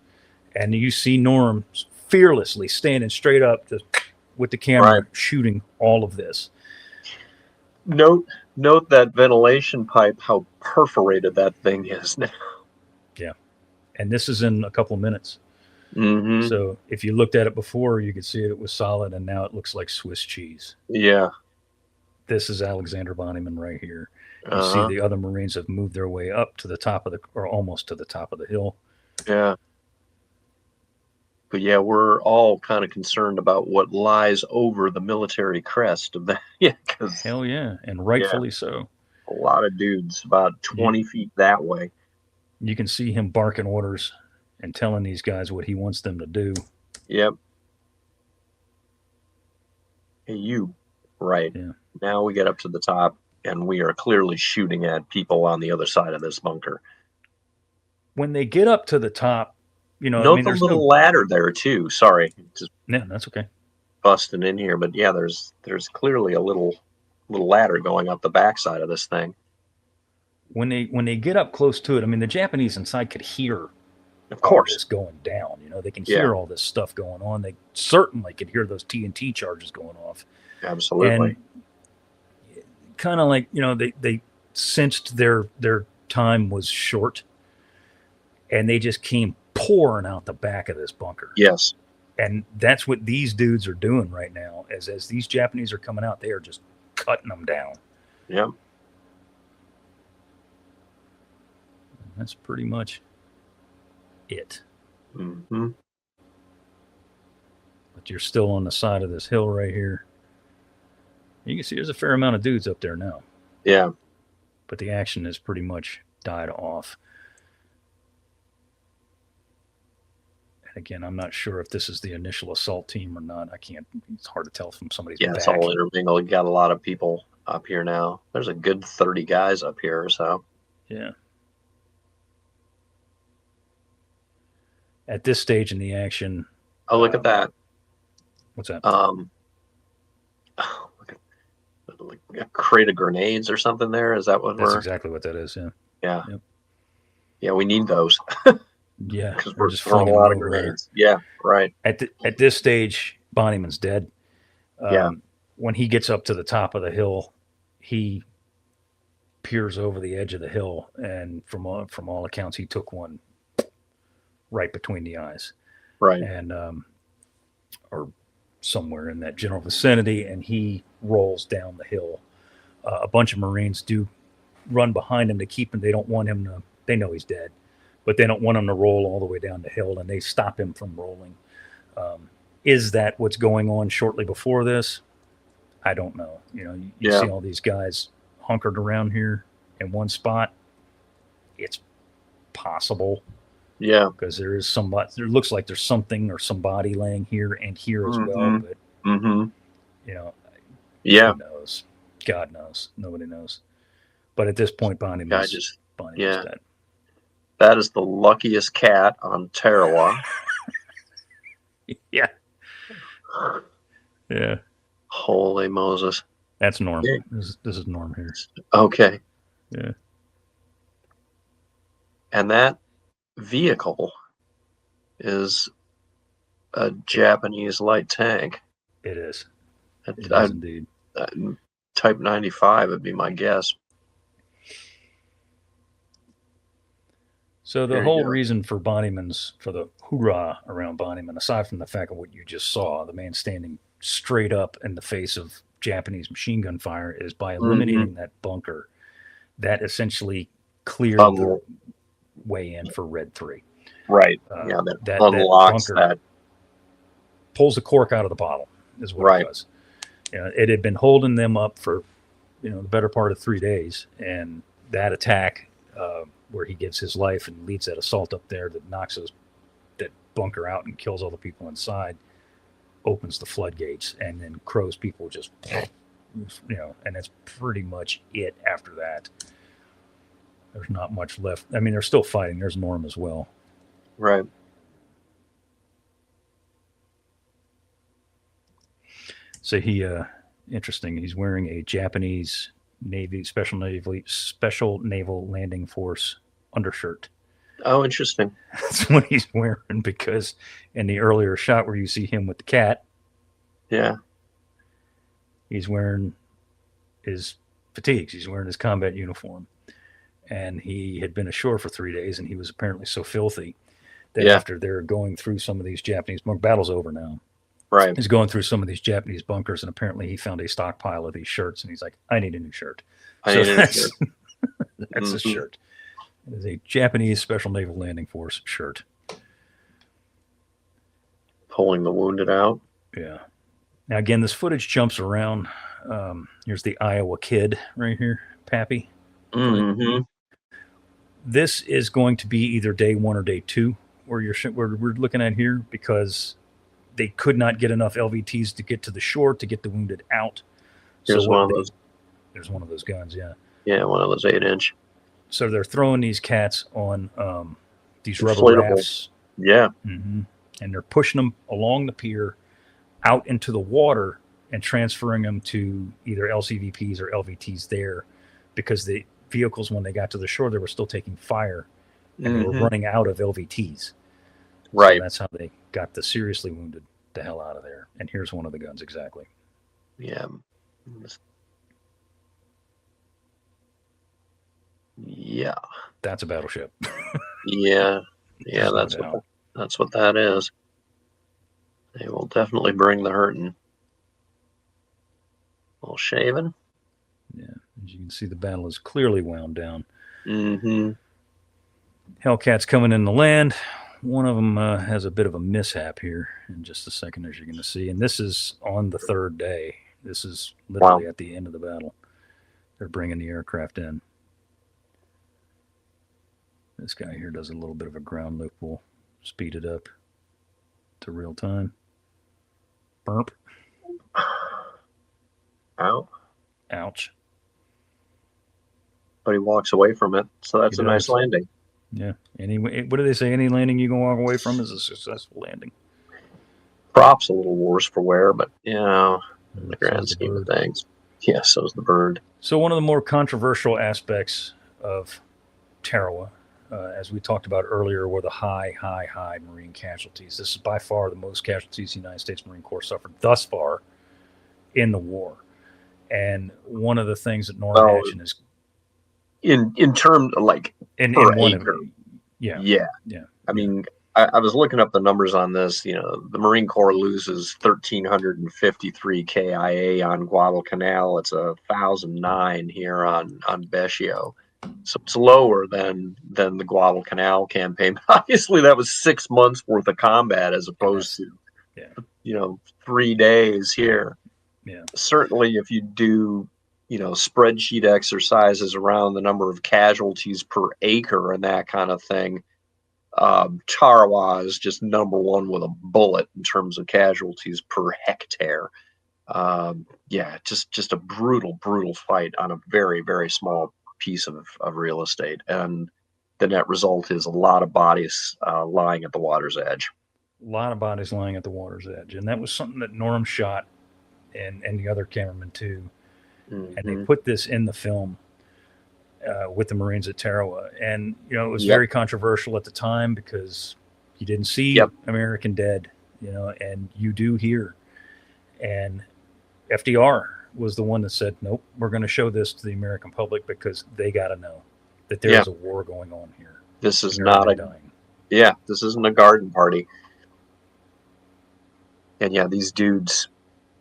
A: and you see Norm fearlessly standing straight up with the camera shooting all of this.
B: Note Note that ventilation pipe, how perforated that thing is now.
A: Yeah. And this is in a couple of minutes.
B: Mm-hmm.
A: So if you looked at it before, you could see it was solid, and now it looks like Swiss cheese.
B: Yeah.
A: This is Alexander Bonnyman right here. You see the other Marines have moved their way up to the top of or almost to the top of the hill.
B: Yeah. But yeah, we're all kind of concerned about what lies over the military crest of that. Yeah, because
A: hell yeah, and rightfully so.
B: A lot of dudes about 20 feet that way.
A: You can see him barking orders and telling these guys what he wants them to do.
B: Yep. Hey, you. Right.
A: Yeah.
B: Now we get up to the top, and we are clearly shooting at people on the other side of this bunker.
A: When they get up to the top,
B: Note the little ladder there too. Sorry, just
A: that's okay.
B: Busting in here, but yeah, there's clearly a little ladder going up the backside of this thing.
A: When they get up close to it, I mean, the Japanese inside could hear,
B: of course,
A: this going down. They can hear all this stuff going on. They certainly could hear those TNT charges going off.
B: Absolutely.
A: And kind of like they sensed their time was short, and they just came pouring out the back of this bunker.
B: Yes.
A: And that's what these dudes are doing right now. As these Japanese are coming out, they are just cutting them down.
B: Yep.
A: That's pretty much it.
B: Mm-hmm.
A: But you're still on the side of this hill right here. You can see there's a fair amount of dudes up there now.
B: Yeah.
A: But the action has pretty much died off. And again, I'm not sure if this is the initial assault team or not. It's hard to tell from somebody's back.
B: It's all intermingled. You got a lot of people up here now. There's a good 30 guys up here or so.
A: Yeah. At this stage in the action.
B: Oh, look at that.
A: What's that?
B: Look at a crate of grenades or something there. Is that what
A: That's exactly what that is, yeah.
B: Yeah.
A: Yep.
B: Yeah, we need those.
A: Yeah.
B: Because we're just throwing a lot of grenades. Yeah, right.
A: At this stage, Bonnyman's dead.
B: Yeah.
A: When he gets up to the top of the hill, he peers over the edge of the hill, and from all accounts, he took one right between the eyes.
B: Right.
A: And or somewhere in that general vicinity, and he rolls down the hill. A bunch of Marines do run behind him to keep him. They don't want him to. They know he's dead, but they don't want him to roll all the way down the hill, and they stop him from rolling. Is that what's going on shortly before this? I don't know. You see all these guys hunkered around here in one spot. It's possible.
B: Yeah.
A: Because there is somebody, there looks like there's something or somebody laying here and here as well. But, who knows? God knows. Nobody knows. But at this point, Bonnyman's dead.
B: That is the luckiest cat on Tarawa.
A: Yeah. Yeah.
B: Holy Moses.
A: That's Norm. Yeah. This is Norm here.
B: Okay.
A: Yeah.
B: And that vehicle is a Japanese light tank.
A: It is. It is indeed.
B: Type 95 would be my guess.
A: So the whole reason for the hoorah around Bonnyman, aside from the fact of what you just saw, the man standing straight up in the face of Japanese machine gun fire, is by eliminating that bunker, that essentially cleared the way in for Red 3.
B: Right. That unlocks that.
A: Pulls the cork out of the bottle is what it does. It had been holding them up for the better part of 3 days, and that attack where he gives his life and leads that assault up there that knocks that bunker out and kills all the people inside, opens the floodgates, and then Crowe's people just and that's pretty much it after that. There's not much left. I mean, they're still fighting. There's Norm as well.
B: Right.
A: So interesting. He's wearing a Japanese Special Naval Landing Force undershirt.
B: Oh, interesting.
A: That's what he's wearing, because in the earlier shot where you see him with the cat,
B: he's
A: wearing his fatigues. He's wearing his combat uniform. And he had been ashore for 3 days, and he was apparently so filthy that after they're going through some of these Japanese battle's over now.
B: Right.
A: He's going through some of these Japanese bunkers, and apparently he found a stockpile of these shirts, and he's like, I need a new shirt. That's a shirt. It is a Japanese Special Naval Landing Force shirt.
B: Pulling the wounded out.
A: Yeah. Now, again, this footage jumps around. Here's the Iowa kid right here, Pappy.
B: Mm-hmm.
A: This is going to be either day 1 or day 2 where we're looking at here, because they could not get enough LVTs to get to the shore to get the wounded out.
B: There's one of those.
A: There's one of those guns, yeah.
B: Yeah, one of those 8-inch.
A: So they're throwing these cats on these rubber rafts.
B: Yeah.
A: Mm-hmm. And they're pushing them along the pier out into the water and transferring them to either LCVPs or LVTs there, because the vehicles, when they got to the shore, they were still taking fire, and they were running out of LVTs.
B: Right.
A: So that's how they got the seriously wounded the hell out of there. And here's one of the guns exactly.
B: Yeah. Yeah.
A: That's a battleship.
B: Yeah. Yeah, that's what that is. They will definitely bring the hurting. All shaven.
A: Yeah. As you can see, the battle is clearly wound down.
B: Mm-hmm.
A: Hellcats coming in the land. One of them has a bit of a mishap here in just a second, as you're going to see. And this is on the 3rd day. This is literally at the end of the battle. They're bringing the aircraft in. This guy here does a little bit of a ground loop. We'll speed it up to real time. Burp.
B: Ow.
A: Ouch.
B: But he walks away from it, so that's a nice landing.
A: Yeah. What do they say? Any landing you can walk away from is a successful landing.
B: Props a little worse for wear, but in the grand scheme of things. Yeah, so's the bird.
A: So one of the more controversial aspects of Tarawa, as we talked about earlier, were the high Marine casualties. This is by far the most casualties the United States Marine Corps suffered thus far in the war. And one of the things that Norm mentioned is
B: in terms of like per acre. Yeah. I mean, I was looking up the numbers on this. You know, the Marine Corps loses 1,353 KIA on Guadalcanal. It's 1,009 here on Bescio. So it's lower than the Guadalcanal campaign. Obviously, that was 6 months worth of combat as opposed to 3 days here.
A: Yeah.
B: Certainly, if you do spreadsheet exercises around the number of casualties per acre and that kind of thing, Tarawa is just number one with a bullet in terms of casualties per hectare. Just a brutal fight on a very, very small piece of real estate, and the net result is a lot of bodies lying at the water's edge.
A: A lot of bodies lying at the water's edge, and that was something that Norm shot, and the other cameraman too. Mm-hmm. And they put this in the film with the Marines at Tarowa, and it was very controversial at the time because you didn't see American dead, and you do here. And FDR was the one that said, nope, we're going to show this to the American public because they got to know that there's a war going on here.
B: This is not this isn't a garden party. And these dudes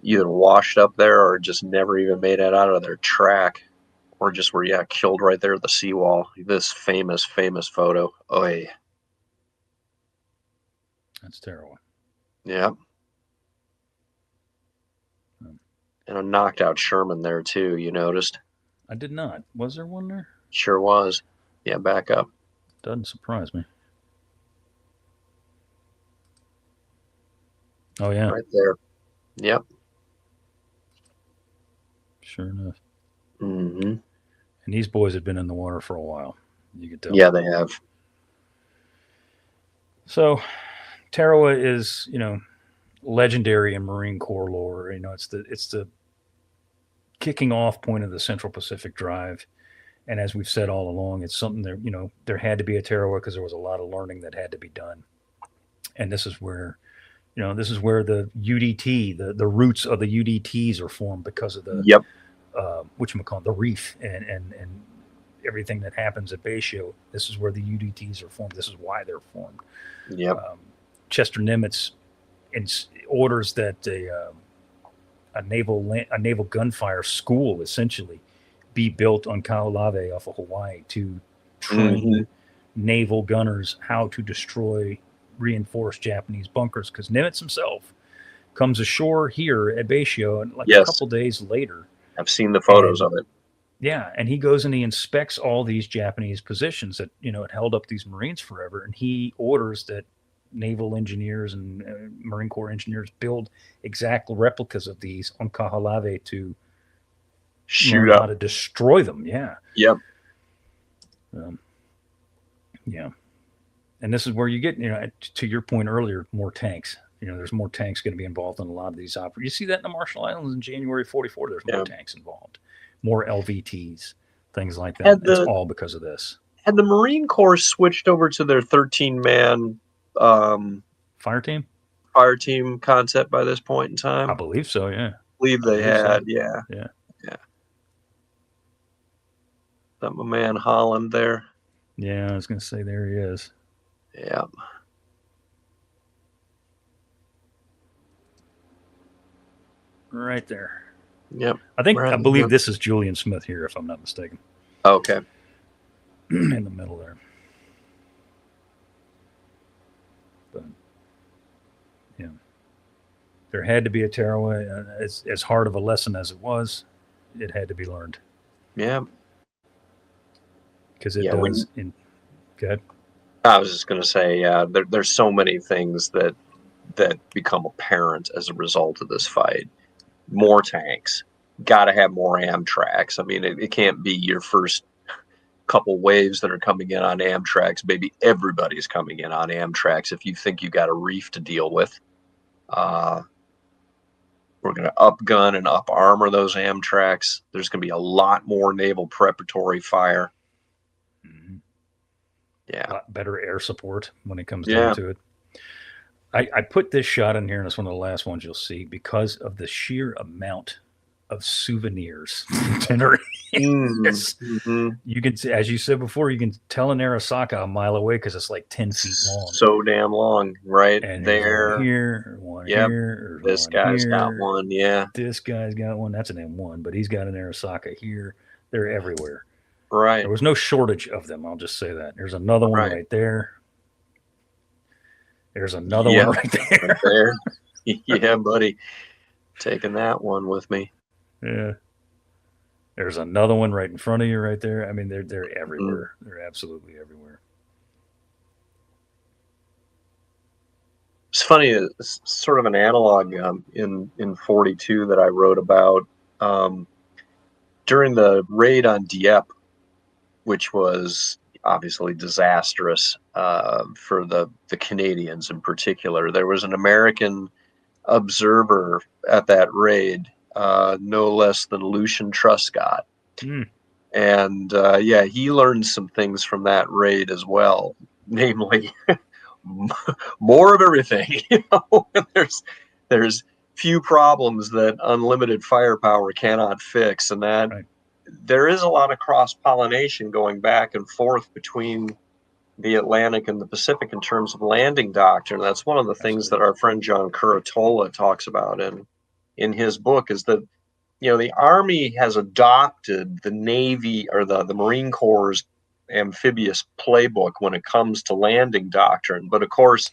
B: either washed up there or just never even made it out of their track, or just were killed right there at the seawall. This famous photo. Oy.
A: That's Tarowa.
B: Yeah. And a knocked out Sherman there too, you noticed?
A: I did not. Was there one there?
B: Sure was. Yeah, back up.
A: Doesn't surprise me. Oh yeah.
B: Right there. Yep.
A: Sure enough.
B: Mm-hmm.
A: And these boys had been in the water for a while. You could tell.
B: Yeah, they have.
A: So Tarowa is, legendary in Marine Corps lore. It's the kicking off point of the Central Pacific Drive. And as we've said all along, it's something that, there had to be a Tarowa because there was a lot of learning that had to be done. And this is where the UDT, the roots of the UDTs are formed because of the whatchamacallit, the reef and everything that happens at Bayshore. This is where the UDTs are formed. This is why they're formed.
B: Yep.
A: Chester Nimitz orders that a naval gunfire school essentially be built on Kaho'olawe off of Hawaii to train naval gunners how to destroy reinforced Japanese bunkers. Because Nimitz himself comes ashore here at Bayshore, and a couple days later,
B: I've seen the photos of it.
A: Yeah, and he goes and he inspects all these Japanese positions that had held up these Marines forever, and he orders that naval engineers and Marine Corps engineers build exact replicas of these on Kaho'olawe to
B: shoot up,
A: how to destroy them. Yeah.
B: Yep.
A: Yeah. And this is where you get, to your point earlier, more tanks. There's more tanks going to be involved in a lot of these operations. You see that in the Marshall Islands in January 44. There's more tanks involved, more LVTs, things like that. It's all because of this.
B: Had the Marine Corps switched over to their 13-man
A: fire team
B: concept by this point in time?
A: I believe so. Yeah.
B: I believe they had. So. Yeah. That my man Holland there.
A: Yeah, I was going to say there he is.
B: Yeah.
A: Right there.
B: Yep.
A: I believe this is Julian Smith here, if I'm not mistaken.
B: Okay.
A: In the middle there. But yeah, there had to be a Tarawa. As hard of a lesson as it was, it had to be learned.
B: Yeah.
A: Because it does. Go ahead.
B: I was just going to say, there's so many things that become apparent as a result of this fight. More tanks. Got to have more Amtraks. I mean, it can't be your first couple waves that are coming in on Amtraks. Baby, everybody's coming in on Amtraks if you think you got a reef to deal with. We're going to up-gun and up-armor those Amtraks. There's going to be a lot more naval preparatory fire.
A: Mm-hmm.
B: Yeah.
A: A lot better air support when it comes down to it. I put this shot in here, and it's one of the last ones you'll see because of the sheer amount of souvenirs that are in this. Mm-hmm. You can see, as you said before, you can tell an Arasaka a mile away because it's like 10 feet long.
B: So damn long, right?
A: And
B: there.
A: One here, one here.
B: This guy's got one, yeah.
A: This guy's got one. That's an M1, but he's got an Arasaka here. They're everywhere.
B: Right.
A: There was no shortage of them, I'll just say that. There's another one right there. There's another one right there.
B: Right there. Yeah, buddy. Taking that one with me.
A: Yeah. There's another one right in front of you right there. I mean, they're everywhere. Mm-hmm. They're absolutely everywhere.
B: It's funny, it's sort of an analog in 42 that I wrote about during the raid on Dieppe, which was obviously disastrous for the Canadians in particular. There was an American observer at that raid, no less than Lucian Truscott. And he learned some things from that raid as well, namely more of everything. There's few problems that unlimited firepower cannot fix, and that there is a lot of cross-pollination going back and forth between the Atlantic and the Pacific in terms of landing doctrine. That's one of the things that our friend John Curatola talks about in his book, is that the Army has adopted the Navy or the Marine Corps' amphibious playbook when it comes to landing doctrine. But of course,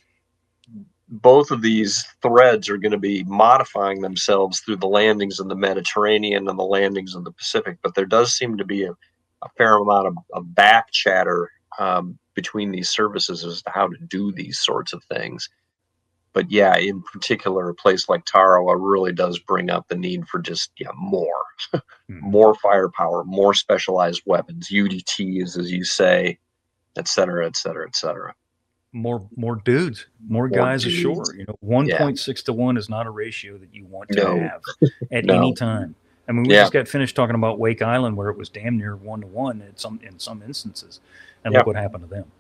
B: both of these threads are going to be modifying themselves through the landings in the Mediterranean and the landings in the Pacific. But there does seem to be a fair amount of back chatter between these services as to how to do these sorts of things. But yeah, in particular, a place like Tarowa really does bring up the need for just more, more firepower, more specialized weapons, UDTs, as you say, et cetera, et cetera, et cetera.
A: More dudes, more guys ashore. 1.6 to 1 is not a ratio that you want to have at any time. I mean, we just got finished talking about Wake Island, where it was damn near 1 to 1 in some instances, and look what happened to them.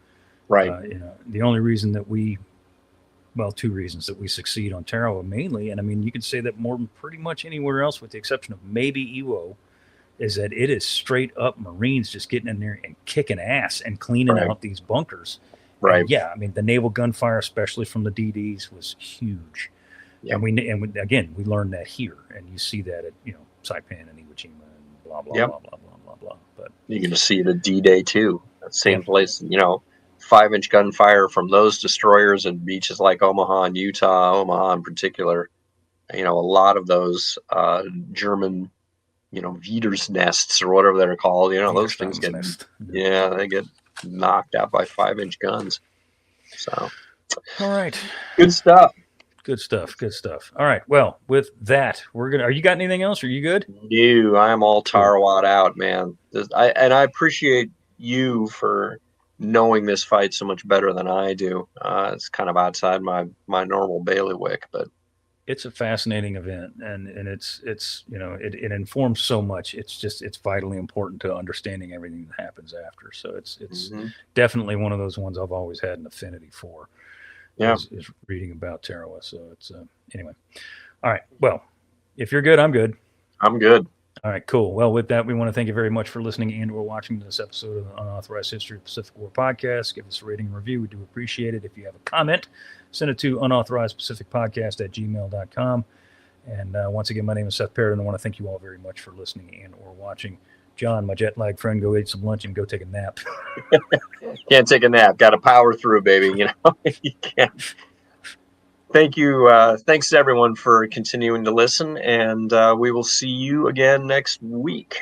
B: Right.
A: The only reason that two reasons that we succeed on Tarowa mainly, and I mean, you can say that more than pretty much anywhere else, with the exception of maybe Iwo, is that it is straight up Marines just getting in there and kicking ass and cleaning
B: Right.
A: out these bunkers.
B: Right.
A: And yeah, I mean, the naval gunfire, especially from the DDs, was huge.
B: Yep.
A: And again, we learned that here, and you see that at Saipan and Iwo Jima and blah blah
B: Yep.
A: blah blah blah blah blah. But
B: You're going to see it at D-Day too. That same place, 5-inch gunfire from those destroyers and beaches like Omaha and Utah, Omaha in particular. A lot of those German, Wieders nests or whatever they're called. Those things get, they get knocked out by 5-inch guns. So,
A: all right,
B: good stuff.
A: Good stuff. All right. Well, with that, are you got anything else? Are you good?
B: No, I am all Tarawa out, man. I appreciate you for knowing this fight so much better than I do. It's kind of outside my normal bailiwick, but
A: it's a fascinating event, and it's it informs so much. It's vitally important to understanding everything that happens after. So it's definitely one of those ones I've always had an affinity for.
B: Yeah,
A: is reading about Taroa. So it's anyway. All right. Well, if you're good, I'm good.
B: I'm good.
A: All right, cool. Well, with that, we want to thank you very much for listening and or watching this episode of the Unauthorized History of the Pacific War podcast. Give us a rating and review. We do appreciate it. If you have a comment, send it to unauthorizedpacificpodcast@gmail.com. And once again, my name is Seth Paridon. I want to thank you all very much for listening and or watching. John, my jet lag friend, go eat some lunch and go take a nap.
B: Can't take a nap. Got to power through, baby. You can't. Thank you. Thanks to everyone for continuing to listen, and we will see you again next week.